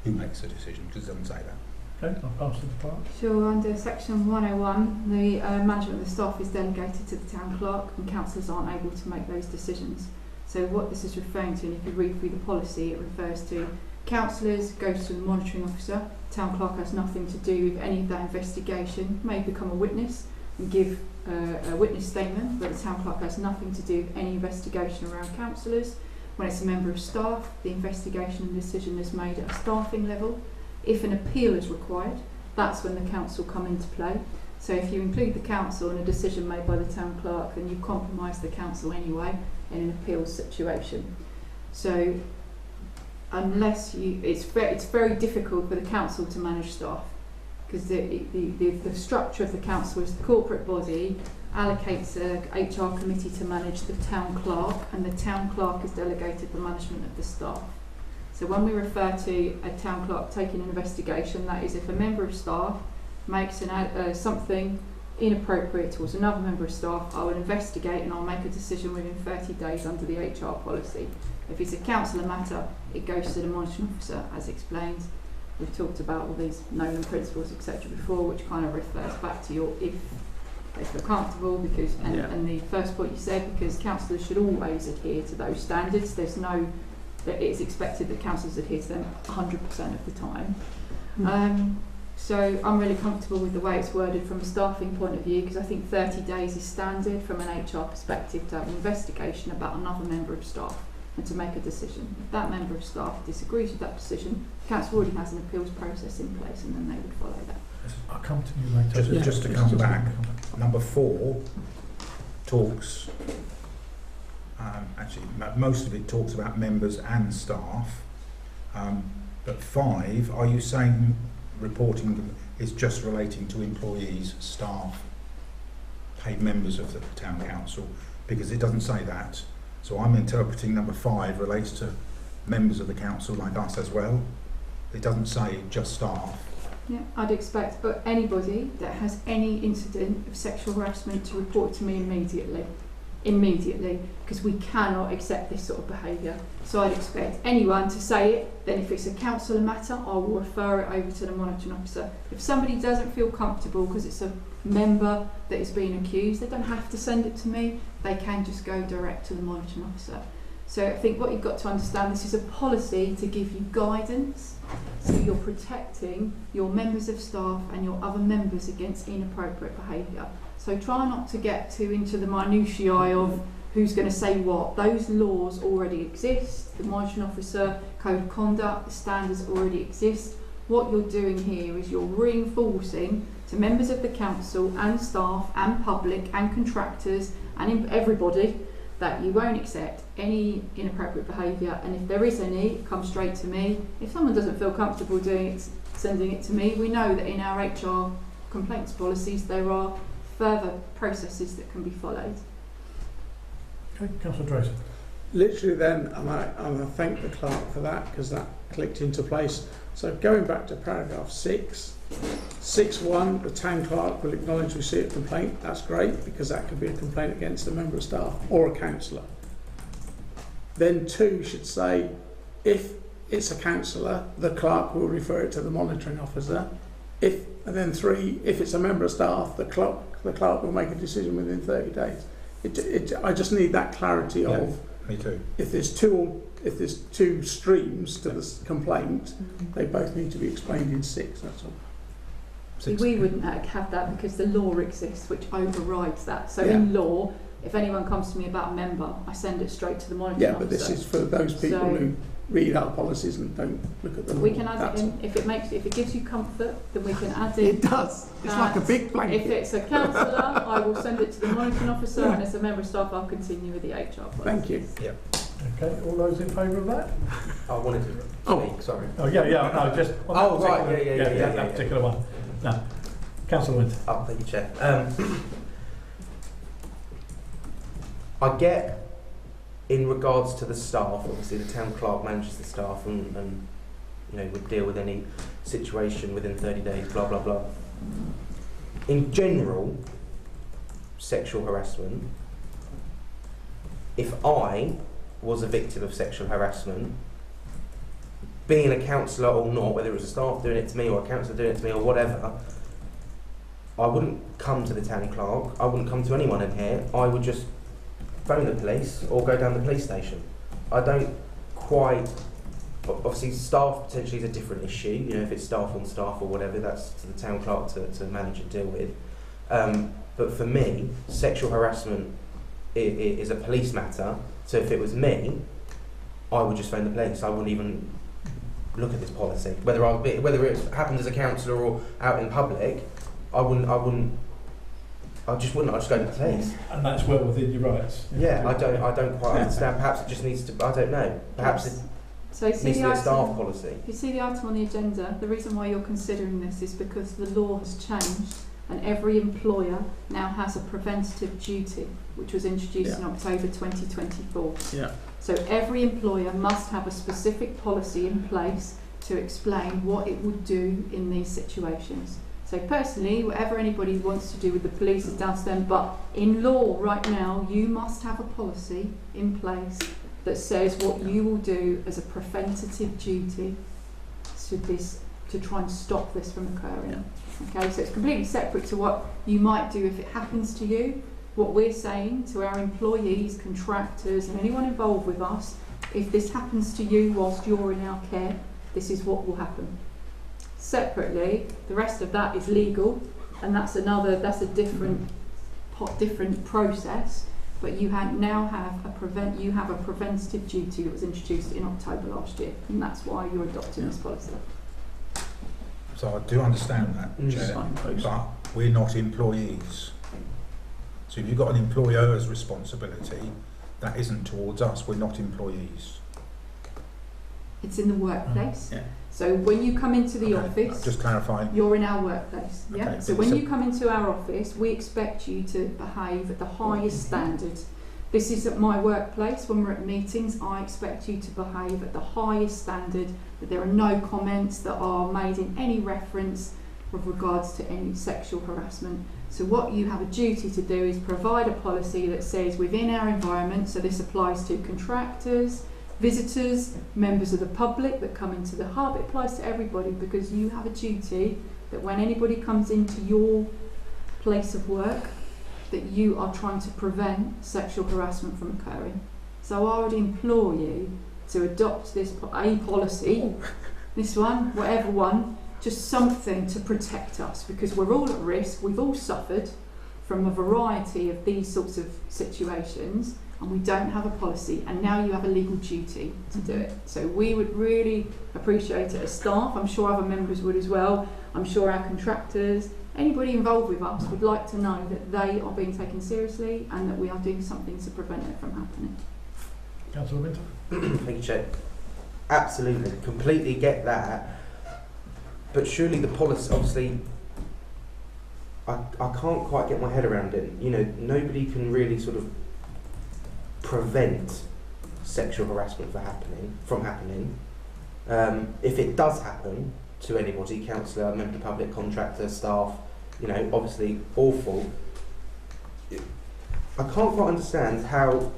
Who makes the decision, because it doesn't say that. Okay, I'll pass to the clerk. Sure, under section 101, the management of the staff is delegated to the town clerk, and councillors aren't able to make those decisions. So what this is referring to, and if you read through the policy, it refers to councillors, goes to the monitoring officer, town clerk has nothing to do with any of that investigation, may become a witness and give a witness statement, but the town clerk has nothing to do with any investigation around councillors. When it's a member of staff, the investigation and decision is made at a staffing level. If an appeal is required, that's when the council come into play. So if you include the council in a decision made by the town clerk, then you've compromised the council anyway in an appeals situation. So unless it's very difficult for the council to manage staff, because the structure of the council is the corporate body allocates a HR committee to manage the town clerk, and the town clerk is delegated the management of the staff. So when we refer to a town clerk taking an investigation, that is if a member of staff makes something inappropriate towards another member of staff, I will investigate and I'll make a decision within 30 days under the HR policy. If it's a councillor matter, it goes to the monitoring officer, as explained. We've talked about all these Nolan principles, etc. before, which kind of refers back to your if they feel comfortable, because and the first point you said, because councillors should always adhere to those standards. There's no that it's expected that councillors adhere to them 100% of the time. So I'm really comfortable with the way it's worded from a staffing point of view, because I think 30 days is standard from an HR perspective to have an investigation about another member of staff and to make a decision. If that member of staff disagrees with that decision, the council already has an appeals process in place, and then they would follow that. I'll come to you later. Just to come back, number 4 talks, actually most of it talks about members and staff, but 5, are you saying reporting is just relating to employees, staff, paid members of the town council? Because it doesn't say that. So I'm interpreting number 5 relates to members of the council like us as well. It doesn't say just staff. Yeah, I'd expect but anybody that has any incident of sexual harassment to report to me immediately, because we cannot accept this sort of behaviour. So I'd expect anyone to say it. Then if it's a councillor matter, I will refer it over to the monitoring officer. If somebody doesn't feel comfortable because it's a member that is being accused, they don't have to send it to me. They can just go direct to the monitoring officer. So I think what you've got to understand, this is a policy to give you guidance, so you're protecting your members of staff and your other members against inappropriate behaviour. So try not to get too into the minutiae of who's going to say what. Those laws already exist. The monitoring officer code of conduct, the standards already exist. What you're doing here is you're reinforcing to members of the council and staff and public and contractors and everybody that you won't accept any inappropriate behaviour, and if there is any, come straight to me. If someone doesn't feel comfortable doing it, sending it to me, we know that in our HR complaints policies there are further processes that can be followed. Okay, Councillor Drayson. Literally then, and I thank the clerk for that, because that clicked into place. So going back to paragraph 6, 6.1, the town clerk will acknowledge receipt of complaint. That's great, because that could be a complaint against a member of staff or a councillor. Then 2 should say, if it's a councillor, the clerk will refer it to the monitoring officer. And then 3, if it's a member of staff, the clerk will make a decision within 30 days. I just need that clarity of, me too. if there's two streams to this complaint, they both need to be explained in 6. That's all. See, we wouldn't have that because the law exists which overrides that. So in law, if anyone comes to me about a member, I send it straight to the monitoring officer. But this is for those people who read our policies and don't look at them. We can add it in. If it gives you comfort, then we can add in. It does. It's like a big blanket. If it's a councillor, I will send it to the monitoring officer, and as a member of staff, I'll continue with the HR policy. Thank you. Yeah. Okay, all those in favour of that? I wanted to speak, sorry. Oh, yeah, no, just on that particular, that particular one. No. Councillor Winter. Oh, thank you, Chair. I get, in regards to the staff, obviously the town clerk manages the staff and would deal with any situation within 30 days, blah, blah, blah. In general, sexual harassment, if I was a victim of sexual harassment, being a councillor or not, whether it was a staff doing it to me or a councillor doing it to me or whatever, I wouldn't come to the town clerk, I wouldn't come to anyone in here, I would just phone the police or go down the police station. I don't quite, obviously staff potentially is a different issue, if it's staff on staff or whatever, that's to the town clerk to manage and deal with. But for me, sexual harassment is a police matter, so if it was me, I would just phone the police. I wouldn't even look at this policy. Whether it happened as a councillor or out in public, I just wouldn't. I'd just go to the police. And that's well within your rights. Yeah, I don't quite understand. Perhaps it just needs to. I don't know. Perhaps it needs to be a staff policy. If you see the item on the agenda, the reason why you're considering this is because the law has changed, and every employer now has a preventative duty, which was introduced in October 2024. Yeah. So every employer must have a specific policy in place to explain what it would do in these situations. So personally, whatever anybody wants to do with the police is down to them, but in law right now, you must have a policy in place that says what you will do as a preventative duty to try and stop this from occurring. Okay, so it's completely separate to what you might do if it happens to you. What we're saying to our employees, contractors and anyone involved with us, if this happens to you whilst you're in our care, this is what will happen. Separately, the rest of that is legal, and that's a different process, but you now have a preventative duty that was introduced in October last year, and that's why you're adopting this policy. So I do understand that, Chair, but we're not employees. So if you've got an employer's responsibility, that isn't towards us. We're not employees. It's in the workplace. So when you come into the office, just clarifying, you're in our workplace. Okay, So when you come into our office, we expect you to behave at the highest standard. This is at my workplace. When we're at meetings, I expect you to behave at the highest standard, that there are no comments that are made in any reference with regards to any sexual harassment. So what you have a duty to do is provide a policy that says within our environment, so this applies to contractors, visitors, members of the public that come into the hub, it applies to everybody, because you have a duty that when anybody comes into your place of work, that you are trying to prevent sexual harassment from occurring. So I would implore you to adopt this policy, this one, whatever one, just something to protect us, because we're all at risk. We've all suffered from a variety of these sorts of situations, and we don't have a policy, and now you have a legal duty to do it. So we would really appreciate it as staff. I'm sure other members would as well. I'm sure our contractors, Anybody involved with us would like to know that they are being taken seriously and that we are doing something to prevent it from happening. Councillor Minter? Thank you, Chair. Absolutely, completely get that. But surely the policy, obviously, I can't quite get my head around it. You know, nobody can really sort of prevent sexual harassment from happening. If it does happen to anybody, councillor, member of the public, contractor, staff, you know, obviously awful. I can't quite understand how,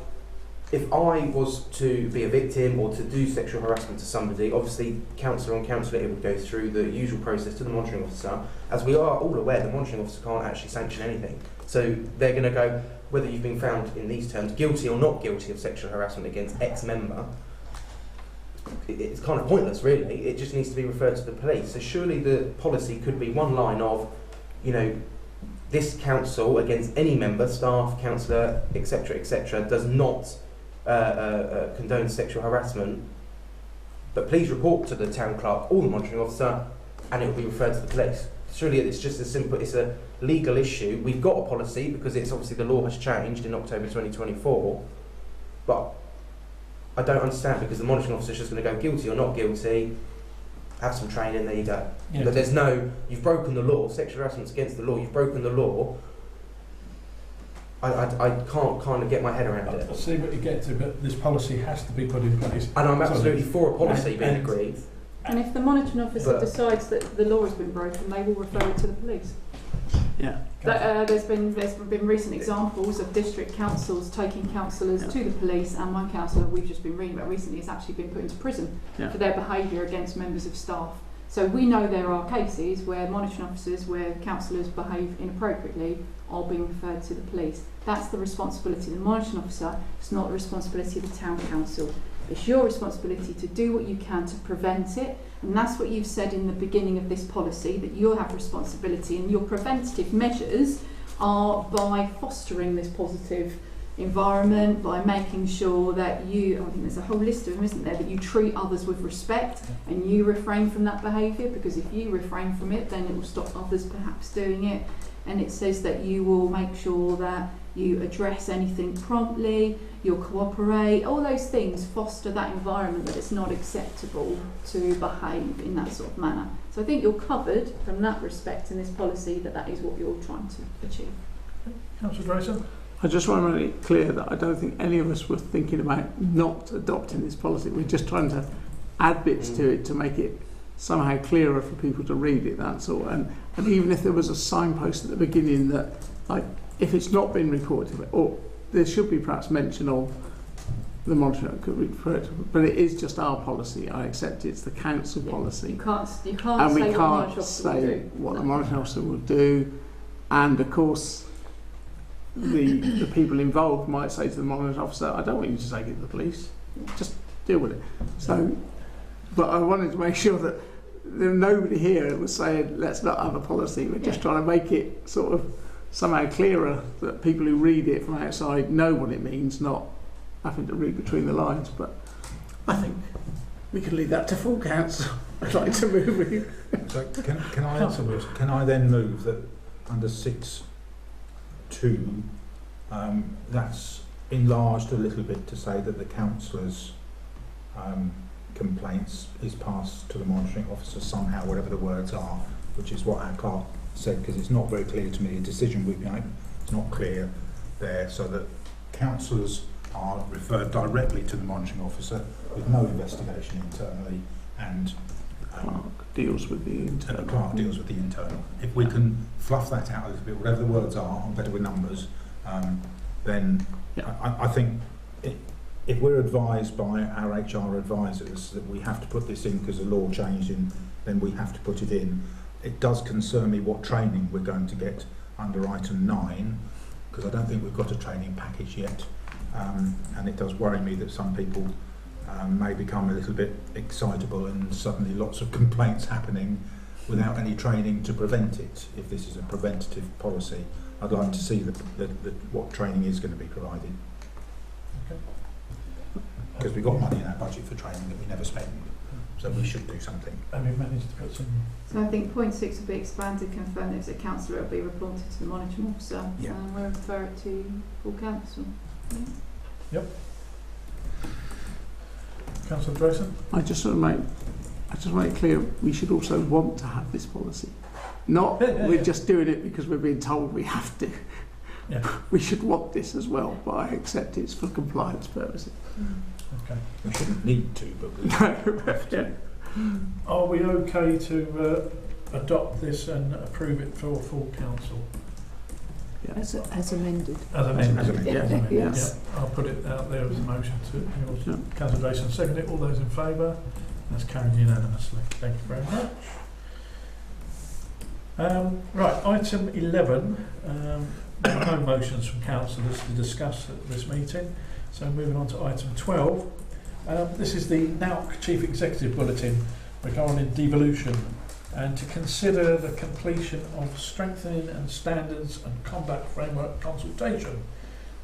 if I was to be a victim or to do sexual harassment to somebody, obviously councillor on councillor, it would go through the usual process to the monitoring officer. As we are all aware, the monitoring officer can't actually sanction anything. So they're going to go, whether you've been found in these terms guilty or not guilty of sexual harassment against X member, it's kind of pointless really. It just needs to be referred to the police. So surely the policy could be one line of, you know, this council against any member, staff, councillor, etc., does not condone sexual harassment, but please report to the town clerk or the monitoring officer and it will be referred to the police. Surely it's just as simple, it's a legal issue. We've got a policy because it's obviously the law has changed in October 2024, but I don't understand because the monitoring officer is just going to go guilty or not guilty, have some training, there you go. Yeah. But there's no, you've broken the law, sexual harassment's against the law, you've broken the law. I can't kind of get my head around it. I see what you get to, but this policy has to be put in place. And I'm absolutely for a policy being agreed. And if the monitoring officer But- decides that the law has been broken, they will refer it to the police. Yeah. There's been recent examples of district councils taking councillors to the police, and one councillor we've just been reading about recently has actually been put into prison for their behaviour against members of staff. So we know there are cases where monitoring officers, where councillors behave inappropriately, are being referred to the police. That's the responsibility of the monitoring officer. It's not the responsibility of the town council. It's your responsibility to do what you can to prevent it, and that's what you've said in the beginning of this policy, that you'll have responsibility, and your preventative measures are by fostering this positive environment, by making sure that you, I think there's a whole list of them, isn't there, that you treat others with respect and you refrain from that behaviour, because if you refrain from it then it will stop others perhaps doing it. And it says that you will make sure that you address anything promptly, you'll cooperate, all those things foster that environment that it's not acceptable to behave in that sort of manner. So I think you're covered from that respect in this policy, that is what you're trying to achieve. Councillor Drayson? I just want to make it clear that I don't think any of us were thinking about not adopting this policy. We're just trying to add bits to it to make it somehow clearer for people to read it, that's all. And even if there was a signpost at the beginning that, like, if it's not been reported, or there should be perhaps mention of the monitoring, could refer to, but it is just our policy. I accept it's the council policy. You can't And we say can't say what the monitoring officer will do. And of course, the people involved might say to the monitoring officer, I don't want you to take it to the police, just deal with it. So, but I wanted to make sure that there nobody here was saying let's not have a policy. We're just trying to make it sort of somehow clearer that people who read it from outside know what it means, not having to read between the lines. But I think we can leave that to full council. I'd like to move you. So can I then move that under 6.2 that's enlarged a little bit to say that the councillor's complaints is passed to the monitoring officer somehow, whatever the words are, which is what our clerk said, because it's not very clear to me. A decision we've made, it's not clear there, so that councillors are referred directly to the monitoring officer with no investigation internally, and Clerk deals with the internal. the clerk deals with the internal. If we can fluff that out a little bit, whatever the words are, I'm better with numbers, then I think if we're advised by our HR advisors that we have to put this in because the law changed, then we have to put it in. It does concern me what training we're going to get under item 9, because I don't think we've got a training package yet, and it does worry me that some people may become a little bit excitable and suddenly lots of complaints happening without any training to prevent it. If this is a preventative policy, I'd like to see what training is going to be provided. Because we've got money in our budget for training that we never spend. So we should do something. Have you managed to put some? So I think point 6 will be expanded, confirmed if a councillor will be reported to the monitoring officer, Yeah. and we'll refer it to full council. Councillor Drayson? I just want to make it clear, we should also want to have this policy. Not we're just doing it because we're being told we have to. Yeah. We should want this as well, but I accept it's for compliance purposes. Okay. We shouldn't need to, but we have to. Are we okay to adopt this and approve it for full council? As amended. As amended. As amended. Yeah. Yes. Yeah, I'll put it out there as a motion to Yeah. Councillor Drayson. Second it. All those in favour? That's carried unanimously. Thank you very much. Right, item 11. There are no motions from councillors to discuss at this meeting. So moving on to item 12. This is the NAUC Chief Executive Bulletin regarding devolution and to consider the completion of strengthening and standards and conduct framework consultation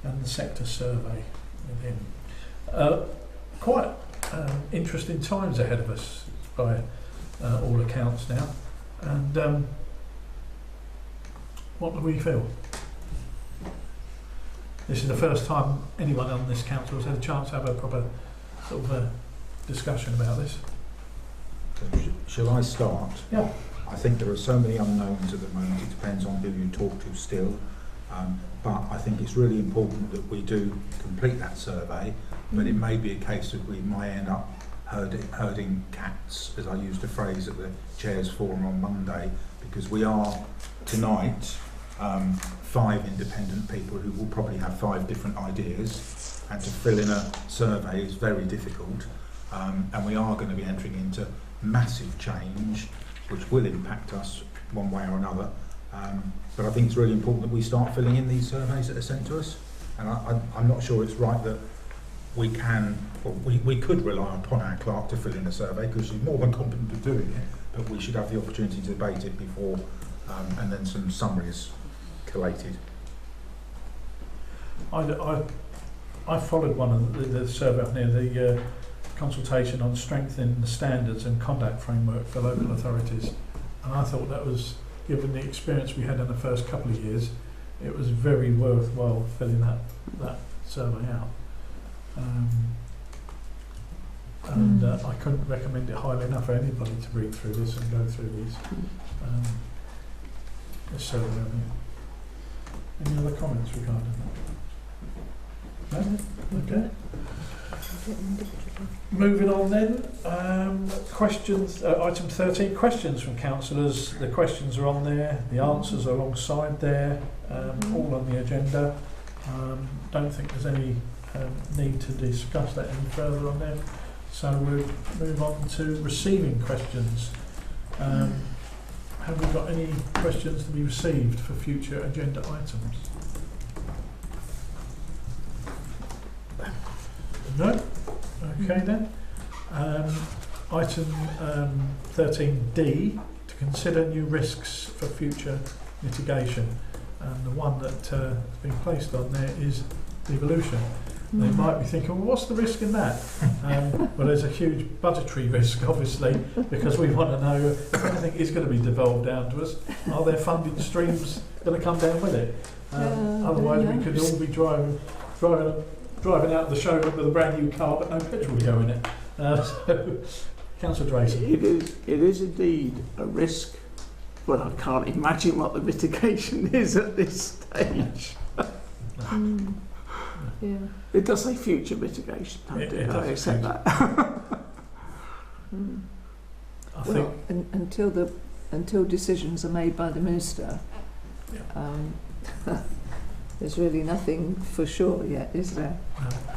and the sector survey within. Quite interesting times ahead of us by all accounts now. And what do we feel? This is the first time anyone on this council has had a chance to have a proper sort of discussion about this. Shall I start? Yeah. I think there are so many unknowns at the moment. It depends on who you talk to still. But I think it's really important that we do complete that survey. But it may be a case that we might end up herding cats, as I used the phrase at the Chairs Forum on Monday, because we are tonight 5 independent people who will probably have 5 different ideas, and to fill in a survey is very difficult. And we are going to be entering into massive change, which will impact us one way or another. But I think it's really important that we start filling in these surveys that are sent to us. And I'm not sure it's right that we could rely upon our clerk to fill in a survey, because she's more than competent at doing it, but we should have the opportunity to debate it before, and then some summaries collated. I followed one of the survey up near the consultation on strengthening the standards and conduct framework for local authorities, and I thought that was, given the experience we had in the first couple of years, it was very worthwhile filling that survey out. And I couldn't recommend it highly enough for anybody to read through this and go through these. Survey. Any other comments regarding that? No? Okay. Moving on then, questions, item 13, questions from councillors. The questions are on there, the answers are alongside there, all on the agenda. Don't think there's any need to discuss that any further on there. So we'll move on to receiving questions. Have we got any questions to be received for future agenda items? No? Okay then. Item 13D, to consider new risks for future mitigation. And the one that has been placed on there is devolution. They might be thinking, well, what's the risk in that? Well, there's a huge budgetary risk, obviously, because we want to know if anything is going to be devolved down to us, are there funding streams going to come down with it? Otherwise, we could all be driving out of the showroom with a brand new car, but no petrol to go in it. So, Councillor Drayson. It is indeed a risk, but I can't imagine what the mitigation is at this stage. Yeah. It does say future mitigation. I accept that. I think until decisions are made by the minister, there's really nothing for sure yet, is there?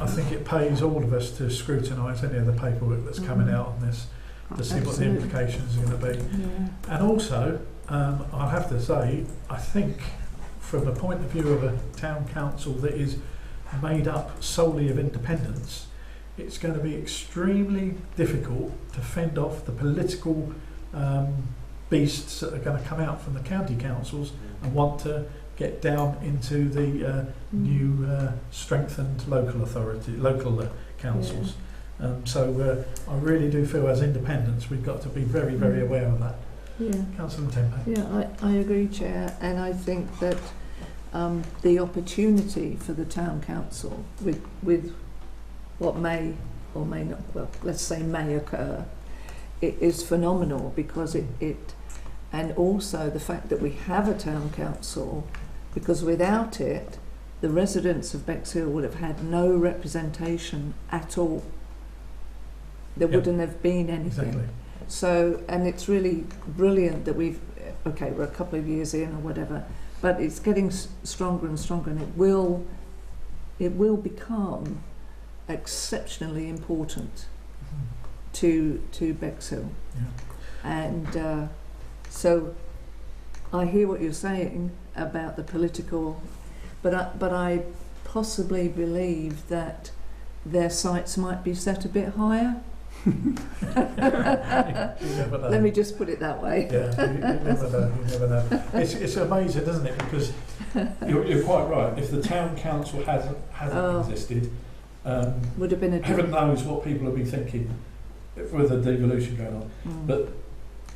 I think it pays all of us to scrutinise any of the paperwork that's coming out on this to see what the implications are going to be. Yeah. And also, I'll have to say, I think from the point of view of a town council that is made up solely of independents, it's going to be extremely difficult to fend off the political beasts that are going to come out from the county councils and want to get down into the new strengthened local councils. So I really do feel as independents we've got to be very, very aware of that. Yeah. Councillor Timpe. Yeah, I agree, Chair, and I think that the opportunity for the Town Council with what may or may not, well, let's say may occur, it is phenomenal, because it and also the fact that we have a Town Council, because without it, the residents of Bexhill would have had no representation at all. There wouldn't have been anything. Exactly. So, and it's really brilliant that we're a couple of years in or whatever, but it's getting stronger and stronger, and it will become exceptionally important to Bexhill. Yeah. And so I hear what you're saying about the political, but I possibly believe that their sights might be set a bit higher. Let me just put it that way. Yeah, you never know. It's amazing, isn't it? Because you're quite right. If the Town Council hasn't existed, would have been a heaven knows what people have been thinking with the devolution going on. But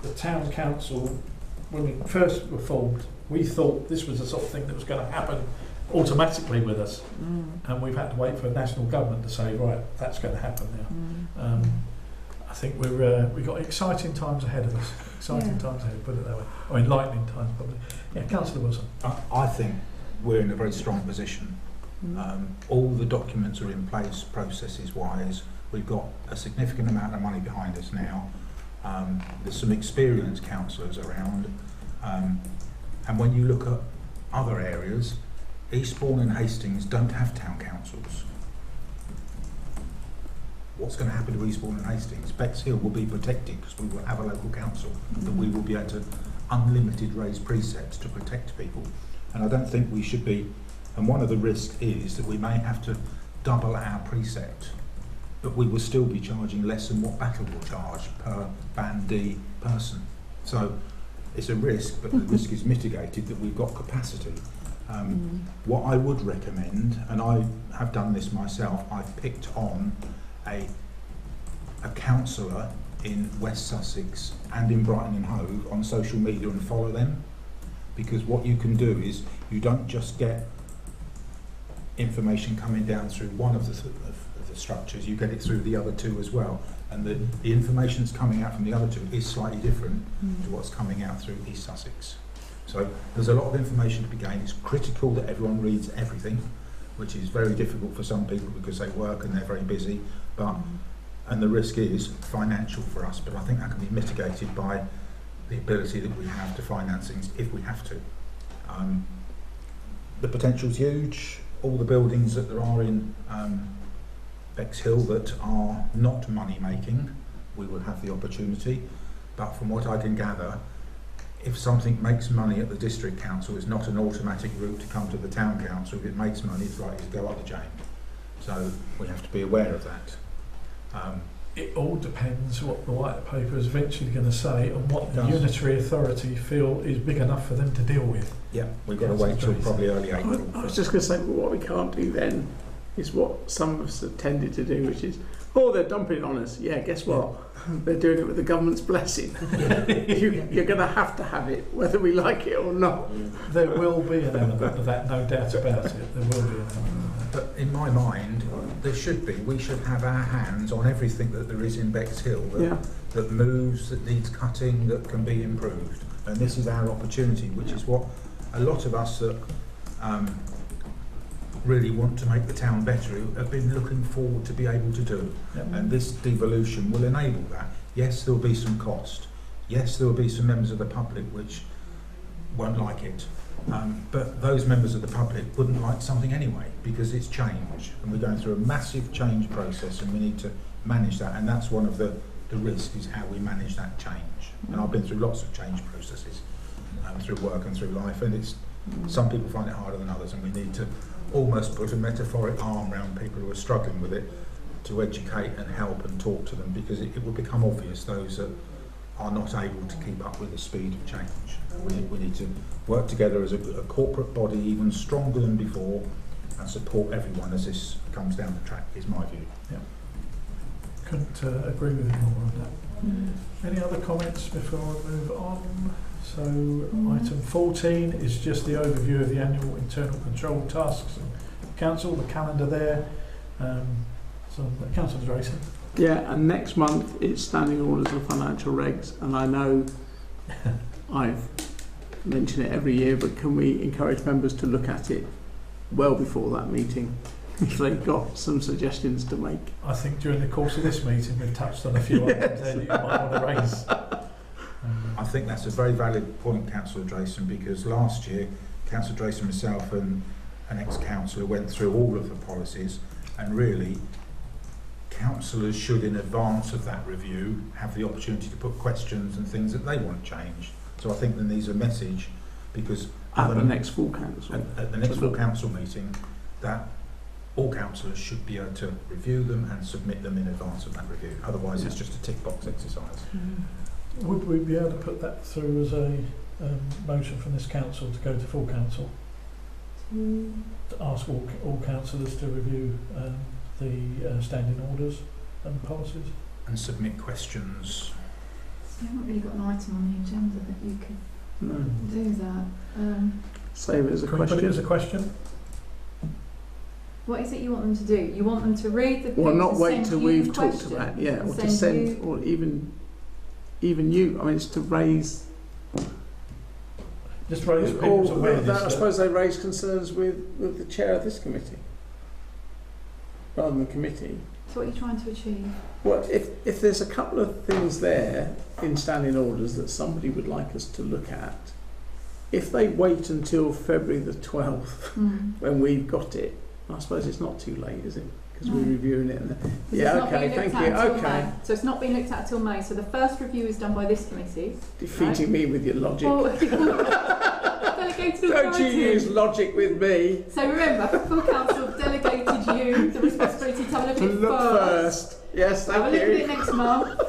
the Town Council, when we first were formed, we thought this was the sort of thing that was going to happen automatically with us, and we've had to wait for a national government to say, right, that's going to happen now. I think we've got exciting times ahead of us. Exciting times ahead, put it that way. Or enlightening times, probably. Yeah, Councillor Wilson. I think we're in a very strong position. All the documents are in place, processes-wise. We've got a significant amount of money behind us now. There's some experienced councillors around. And when you look at other areas, Eastbourne and Hastings don't have town councils. What's going to happen to Eastbourne and Hastings? Bexhill will be protected because we will have a local council, that we will be able to unlimited raise precepts to protect people. And I don't think we should be, and one of the risks is that we may have to double our precept, but we will still be charging less than what Battle will charge per Band D person. So it's a risk, but the risk is mitigated that we've got capacity. What I would recommend, and I have done this myself, I've picked on a councillor in West Sussex and in Brighton and Hove on social media and follow them, because what you can do is you don't just get information coming down through one of the structures, you get it through the other two as well, and the information that's coming out from the other two is slightly different to what's coming out through East Sussex. So there's a lot of information to be gained. It's critical that everyone reads everything, which is very difficult for some people because they work and they're very busy, but and the risk is financial for us, but I think that can be mitigated by the ability that we have to finance things if we have to. The potential's huge. All the buildings that there are in Bexhill that are not money making, we will have the opportunity, but from what I can gather, if something makes money at the district council, it's not an automatic route to come to the town council. If it makes money, it's likely to go up the chain. So we have to be aware of that. It all depends what the white paper is eventually going to say and what the unitary authority feel is big enough for them to deal with. Yeah, we've got to wait till probably early April. I was just going to say, well, what we can't do then is what some of us have tended to do, which is, oh, they're dumping it on us. Yeah, guess what? They're doing it with the government's blessing. You're going to have it, whether we like it or not. There will be an element of that, no doubt about it. There will be an element of that. But in my mind, there should be. We should have our hands on everything that there is in Bexhill that moves, that needs cutting, that can be improved. And this is our opportunity, which is what a lot of us that really want to make the town better have been looking forward to be able to do. And this devolution will enable that. Yes, there will be some cost. Yes, there will be some members of the public which won't like it. But those members of the public wouldn't like something anyway, because it's change. And we're going through a massive change process and we need to manage that. And that's one of the risks, is how we manage that change. And I've been through lots of change processes, through work and through life. And it's some people find it harder than others, and we need to almost put a metaphoric arm around people who are struggling with it to educate and help and talk to them, because it will become obvious those that are not able to keep up with the speed of change. We need to work together as a corporate body even stronger than before and support everyone as this comes down the track, is my view. couldn't agree with him more on that. Any other comments before I move on? So item 14 is just the overview of the annual internal control tasks and council, the calendar there. So Councillor Drayson. Yeah, and next month it's standing orders of financial regs, and I know I've mentioned it every year, but can we encourage members to look at it well before that meeting if they've got some suggestions to make? I think during the course of this meeting we've touched on a few items there that you might want to raise. I think that's a very valid point, Councillor Drayson, because last year Councillor Drayson, myself and an ex-councillor went through all of the policies, and really councillors should, in advance of that review, have the opportunity to put questions and things that they want changed. So I think there needs a message, because At the next full council. At the next full council meeting, that all councillors should be able to review them and submit them in advance of that review. Otherwise, it's just a tick box exercise. Would we be able to put that through as a motion from this council to go to full council? To ask all councillors to review the standing orders and policies? And submit questions. So you haven't really got an item on the agenda that you could do that. Save it as a Can we question. put it as a question? What is it you want them to do? You want them to read the book? Well, not to wait send till you we've talked questions, about, yeah, or to you- send, or even you. I mean, it's to raise. Just raise Or people's awareness. I suppose they raise concerns with the chair of this committee, rather than the committee. So what are you trying to achieve? Well, if there's a couple of things there in standing orders that somebody would like us to look at, if they wait until February the 12th, when we've got it, I suppose it's not too late, is it? Because we're reviewing it. And yeah, okay, thank you. Okay. So it's not being looked at until May. So the first review is done by this committee. Defeating me with your logic. Well, delegated Don't you authority. use logic with me. So remember, full council delegated you the responsibility to have a look To at it look first. Yes, Have a thank look at it you. next month.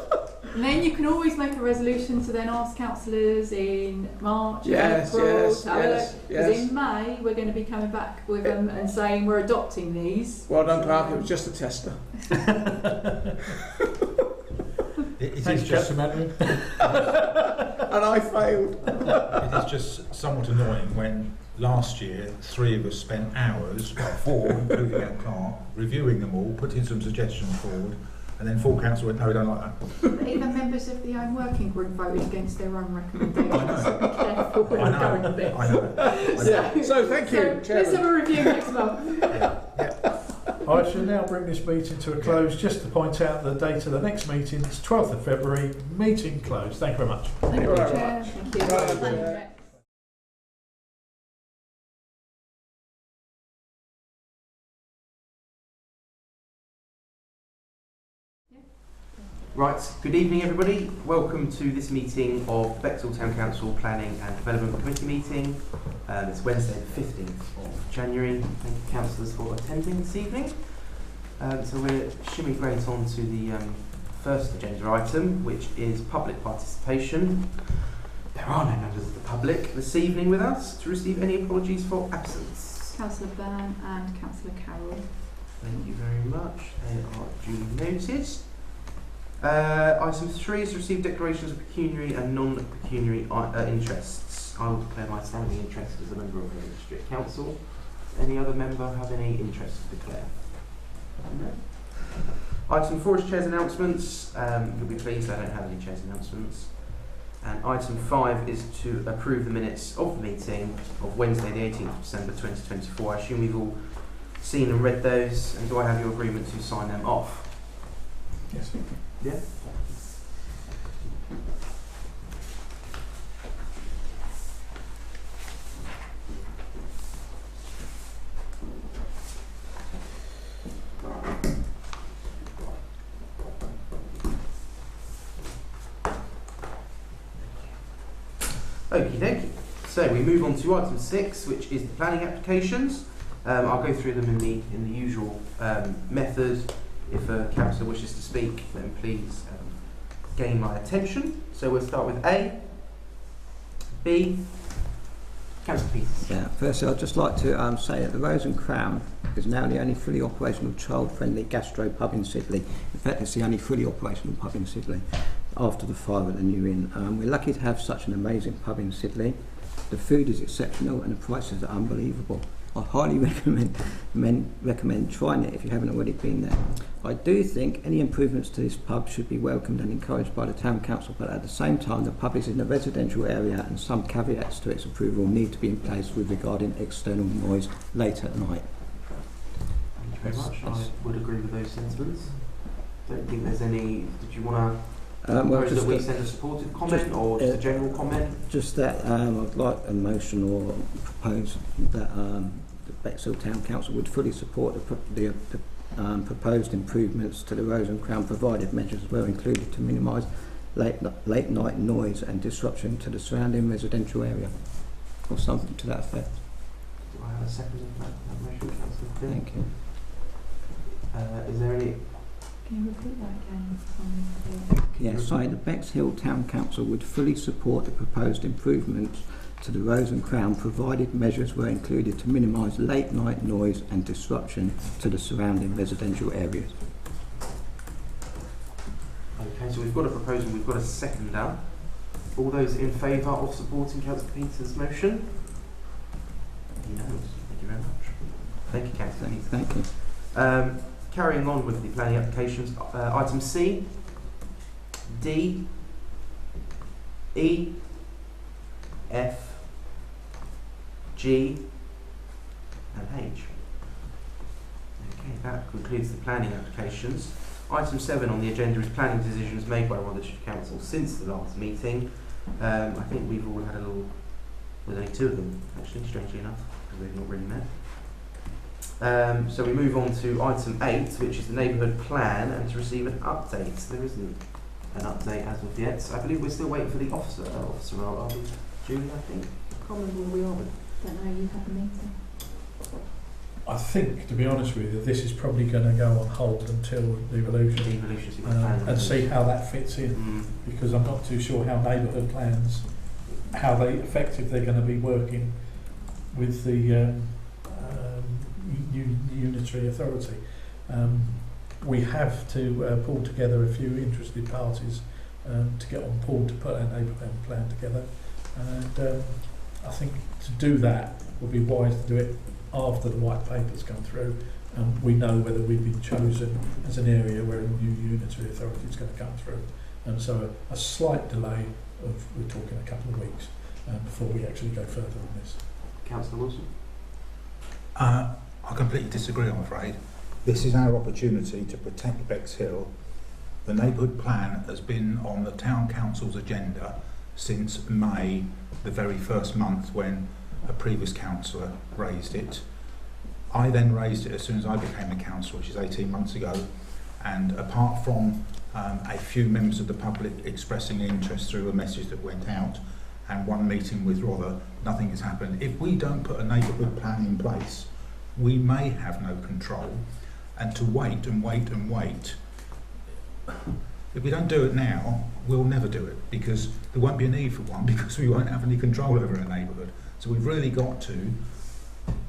And then you can always make a resolution to then ask councillors in March, Yes, April, yes, to have a yes, look. Because yes. in May we're going to be coming back with them and saying we're adopting these. Well done, Clerk. It was just a tester. It Thanks, is just, Councillor Manning. And I failed. it is just somewhat annoying when last year 3 of us spent hours, 4 including our clerk, reviewing them all, putting some suggestions forward, and then full council went, no, we don't like that. Even members of the own working group voted against their own recommendations. I know. So be careful when I you're know. going a bit. I know. Yeah. So thank you, So let's Chairman. have a review next month. I shall now bring this meeting to a close. Just to point out the date of the next meeting, it's 12th of February, meeting closed. Thank you very much. Thank you, very Chair. much. Thank you. Right, Thank you. Chair. Right, good evening everybody. Welcome to this meeting of Bexhill Town Council Planning and Development Committee meeting. It's Wednesday the 15th of January. Thank you councillors for attending this evening. So we're shimming straight on to the first agenda item, which is public participation. There are no members of the public this evening with us to receive any apologies for absence. Councillor Byrne and Councillor Carroll. Thank you very much. They are duly noted. Item 3 is to receive declarations of pecuniary and non-pecuniary interests. I will declare my standing interest as a member of the District Council. Any other member have any interest to declare? No. Item 4 is Chair's announcements. You'll be pleased I don't have any Chair's announcements. And item 5 is to approve the minutes of the meeting of Wednesday the 18th of December 2024. I assume we've all seen and read those, and do I have your agreement to sign them off? Yes. Yeah. Okie dokie. So we move on to item 6, which is the planning applications. I'll go through them in the usual method. If a councillor wishes to speak, then please gain my attention. So we'll start with A, B, Councillor Peters. Yeah, firstly I'd just like to say that the Rose and Crown is now the only fully operational child-friendly gastro pub in Sidley. In fact, it's the only fully operational pub in Sidley after the fire at the New Inn. We're lucky to have such an amazing pub in Sidley. The food is exceptional and the prices are unbelievable. I highly recommend trying it if you haven't already been there. I do think any improvements to this pub should be welcomed and encouraged by the Town Council, but at the same time the pub is in a residential area and some caveats to its approval need to be in place with regarding external noise late at night. Thank you very much. I would agree with those sentiments. Don't think there's any. Did you want to propose that we send a supportive comment or just a general comment? Just that I'd like a motion or propose that the Bexhill Town Council would fully support the proposed improvements to the Rose and Crown, provided measures were included to minimise late night noise and disruption to the surrounding residential area, or something to that effect. Do I have a second of that motion, Councillor Plim? Thank you. Is there any? Can you repeat that again? Yes, the Bexhill Town Council would fully support the proposed improvements to the Rose and Crown, provided measures were included to minimise late night noise and disruption to the surrounding residential areas. Okay, so we've got a proposal, we've got a seconder. All those in favour of supporting Councillor Peters' motion? Unanimous. Thank you very much. Thank you, Councillor Peters. Thank you. Carrying on with the planning applications, item C, D, E, F, G and H. Okay, that concludes the planning applications. Item 7 on the agenda is planning decisions made by Rotherham Council since the last meeting. I think we've all had a little, there's only 2 of them actually, strangely enough, because they've not really met. So we move on to item 8, which is the neighbourhood plan, and to receive an update. There isn't an update as of yet. I believe we're still waiting for the officer role. Are we, Julie, I think? I can't remember where we are with. Don't know, you had a meeting. I think, to be honest with you, this is probably going to go on hold until devolution and see how that fits in, because I'm not too sure how neighbourhood plans, how effective they're going to be working with the unitary authority. We have to pull together a few interested parties to get on board to put our neighbourhood plan together, and I think to do that would be wise to do it after the white papers come through and we know whether we've been chosen as an area where a new unitary authority is going to come through. And so a slight delay of, we're talking a couple of weeks before we actually go further on this. Councillor Wilson? I completely disagree, I'm afraid. This is our opportunity to protect Bexhill. The neighbourhood plan has been on the Town Council's agenda since May, the very first month when a previous councillor raised it. I then raised it as soon as I became a councillor, which is 18 months ago, and apart from a few members of the public expressing interest through a message that went out and one meeting with Rother, nothing has happened. If we don't put a neighbourhood plan in place, we may have no control, and to wait and wait and wait, if we don't do it now, we'll never do it, because there won't be a need for one, because we won't have any control over our neighbourhood. So we've really got to,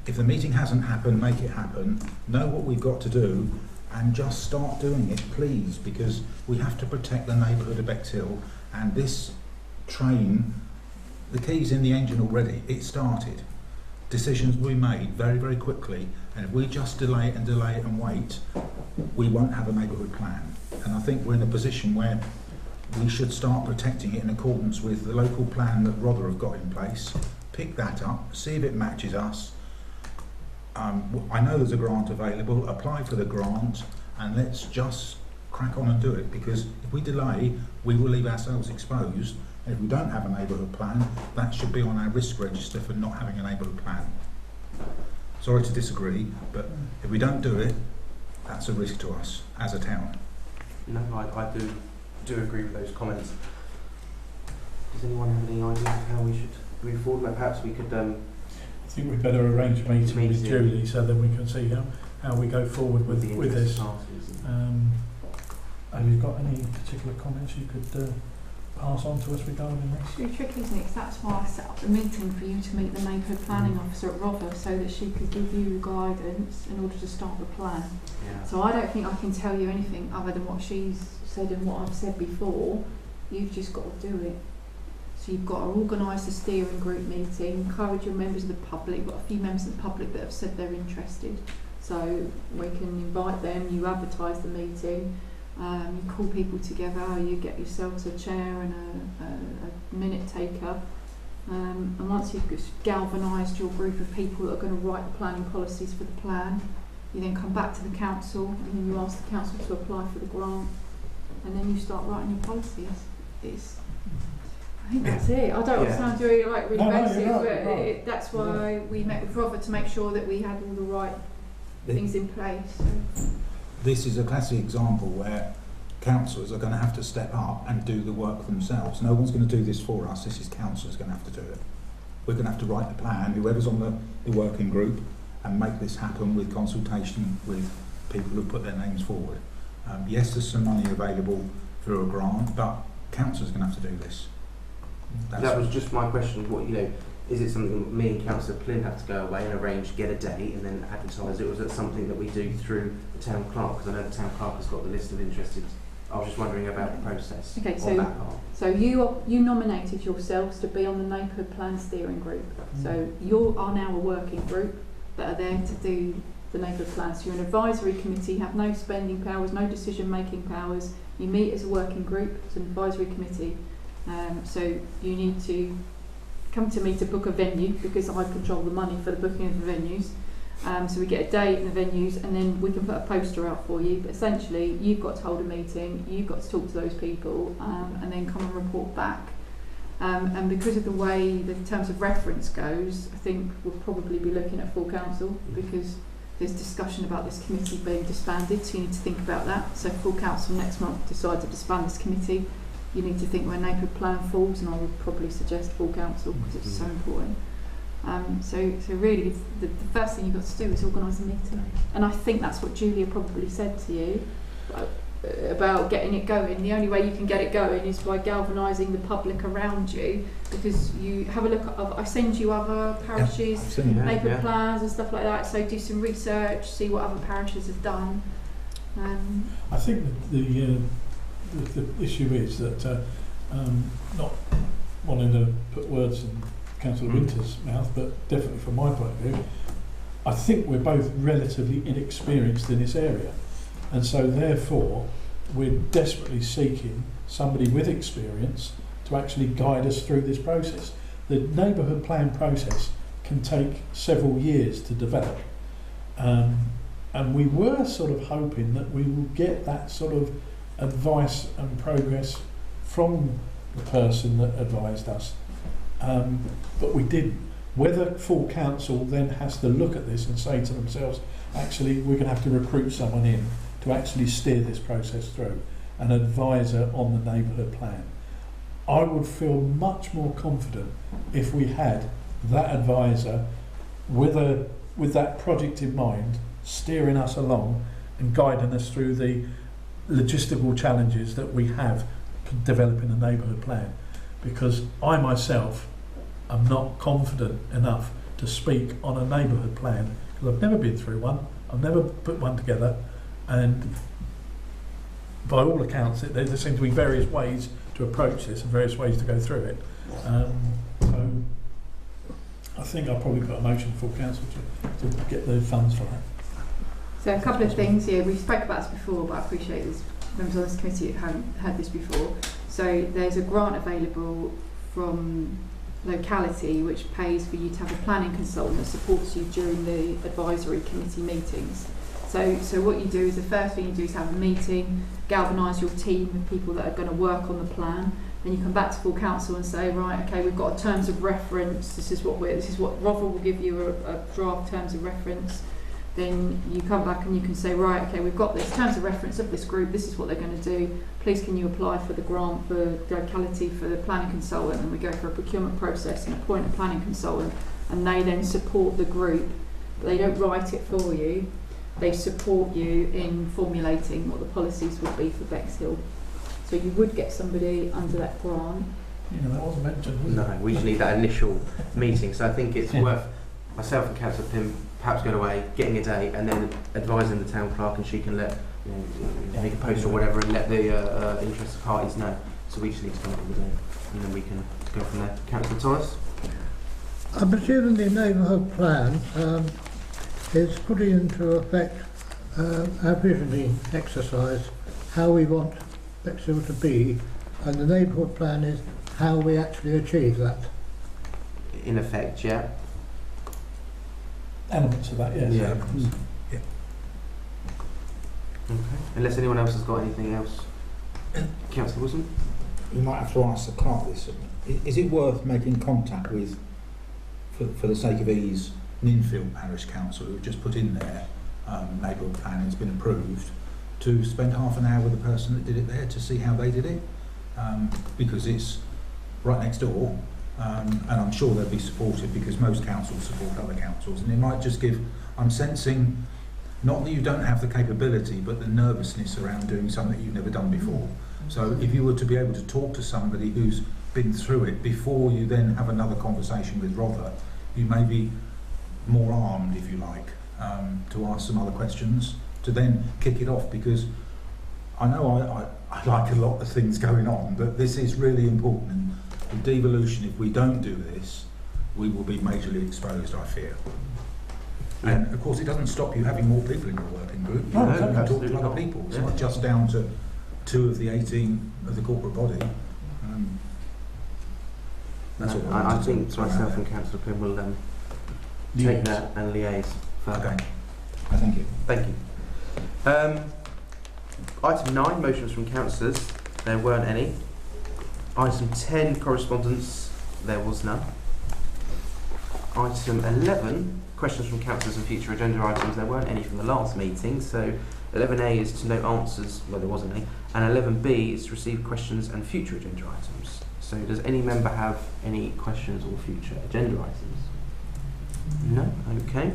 if the meeting hasn't happened, make it happen, know what we've got to do, and just start doing it, please, because we have to protect the neighbourhood of Bexhill. And this train, the key's in the engine already, it started. Decisions will be made very, very quickly, and if we just delay it and wait, we won't have a neighbourhood plan. And I think we're in a position where we should start protecting it in accordance with the local plan that Rother have got in place. Pick that up, see if it matches us. I know there's a grant available, apply for the grant, and let's just crack on and do it, because if we delay, we will leave ourselves exposed. And if we don't have a neighbourhood plan, that should be on our risk register for not having a neighbourhood plan. Sorry to disagree, but if we don't do it, that's a risk to us as a town. No, I do agree with those comments. Does anyone have any idea of how we should move forward? Like perhaps we could... I think we'd better arrange a meeting with Julie so then we can see how we go forward with this. Have you got any particular comments you could pass on to us regarding this? It's really tricky, isn't it? 'Cause that's why I set up the meeting for you to meet the neighbourhood planning officer at Rother, so that she could give you guidance in order to start the plan. Yeah. So I don't think I can tell you anything other than what she's said and what I've said before. You've just got to do it. So you've got to organise a steering group meeting, encourage your members of the public. We've got a few members of the public that have said they're interested. So we can invite them, you advertise the meeting, you call people together, you get yourselves a chair and a minute taker. And once you've galvanised your group of people that are going to write the planning policies for the plan, you then come back to the council and then you ask the council to apply for the grant, and then you start writing your policies. I think that's it. I don't want to sound really basic, but that's why we met with Rother to make sure that we had all the right things in place. This is a classic example where councillors are going to have to step up and do the work themselves. No one's going to do this for us. This is councillors going to have to do it. We're going to have to write the plan, whoever's on the working group, and make this happen with consultation with people who put their names forward. Yes, there's some money available through a grant, but councillors are going to have to do this. That was just my question. What, is it something that me and Councillor Plim have to go away and arrange, get a date and then advertise it, or is it something that we do through the town clerk? Because I know the town clerk has got the list of interested. I was just wondering about the process. Okay, on that part. so you nominated yourselves to be on the neighbourhood plan steering group. So you are now a working group that are there to do the neighbourhood plan. So you're an advisory committee, have no spending powers, no decision making powers. You meet as a working group, it's an advisory committee. So you need to come to me to book a venue because I control the money for the booking of the venues. So we get a date and the venues, and then we can put a poster out for you. But essentially, you've got to hold a meeting, you've got to talk to those people, and then come and report back. And because of the way the terms of reference goes, I think we'll probably be looking at full council because there's discussion about this committee being disbanded. So you need to think about that. So full council next month decide to disband this committee. You need to think where neighbourhood plan falls, and I would probably suggest full council because it's so important. So really, the first thing you've got to do is organise a meeting, and I think that's what Julia probably said to you about getting it going. The only way you can get it going is by galvanising the public around you, because you have a look at I send you other parishes, neighbourhood plans and stuff like that. So do some research, see what other parishes have done. I think the issue is that not wanting to put words in Councillor Winter's mouth, but definitely from my point of view, I think we're both relatively inexperienced in this area, and so therefore we're desperately seeking somebody with experience to actually guide us through this process. The neighbourhood plan process can take several years to develop, and we were sort of hoping that we would get that sort of advice and progress from the person that advised us, but we didn't. Whether full council then has to look at this and say to themselves, actually we're going to have to recruit someone in to actually steer this process through, an advisor on the neighbourhood plan. I would feel much more confident if we had that advisor with that project in mind, steering us along and guiding us through the logistical challenges that we have developing a neighbourhood plan, because I myself am not confident enough to speak on a neighbourhood plan because I've never been through one, I've never put one together, and by all accounts there seem to be various ways to approach this and various ways to go through it. So I think I'll probably put a motion for council to get the funds for that. So a couple of things here. We spoke about this before, but I appreciate there's members on this committee that haven't heard this before. So there's a grant available from locality which pays for you to have a planning consultant that supports you during the advisory committee meetings. So what you do is the first thing you do is have a meeting, galvanise your team with people that are going to work on the plan. Then you come back to full council and say, right, okay, we've got terms of reference. This is what Rother will give you a draft terms of reference. Then you come back and you can say, right, okay, we've got this terms of reference of this group, this is what they're going to do, please can you apply for the grant for locality for the planning consultant, and we go for a procurement process and appoint a planning consultant, and they then support the group, but they don't write it for you, they support you in formulating what the policies would be for Bexhill. So you would get somebody under that grant. That wasn't mentioned, was it? No, we just need that initial meeting. So I think it's worth myself and Councillor Plim perhaps going away, getting a date, and then advising the town clerk, and she can let make a post or whatever, and let the interested parties know. So we just need to come up with a date, and then we can go from there. Councillor Thomas. I presume the neighbourhood plan is putting into effect our visioning exercise, how we want Bexhill to be, and the neighbourhood plan is how we actually achieve that. In effect, yeah. Elements of that, yes. Yeah. Yeah. Okay. Unless anyone else has got anything else. Councillor Wilson? You might have to ask the clerk this. Is it worth making contact with, for the sake of ease, Ninfield Parish Council, who have just put in their neighbourhood plan, it's been approved, to spend half an hour with the person that did it there to see how they did it? Because it's right next door, and I'm sure they'll be supportive, because most councils support other councils, and it might just give, I'm sensing, not that you don't have the capability, but the nervousness around doing something that you've never done before. So if you were to be able to talk to somebody who's been through it before you then have another conversation with Rother, you may be more armed, if you like, to ask some other questions, to then kick it off, because I know I like a lot of things going on, but this is really important. And with devolution, if we don't do this, we will be majorly exposed, I fear. And of course, it doesn't stop you having more people in your working group. You No, can talk absolutely to other not. people. It's Yeah. not just down to 2 of the 18 of the corporate body. That's all I wanted to think throw out myself there. and Councillor Plim will take that and liaise further. Okay. Thank you. Thank you. Item 9, motions from councillors. There weren't any. Item 10, correspondence. There was none. Item 11, questions from councillors and future agenda items. There weren't any from the last meeting. So 11A is to note answers. Well, there wasn't any. And 11B is to receive questions and future agenda items. So does any member have any questions or future agenda items? No? Okay.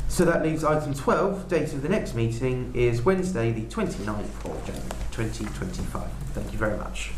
So that leaves item 12. Date of the next meeting is Wednesday, the 29th of January 2025. Thank you very much.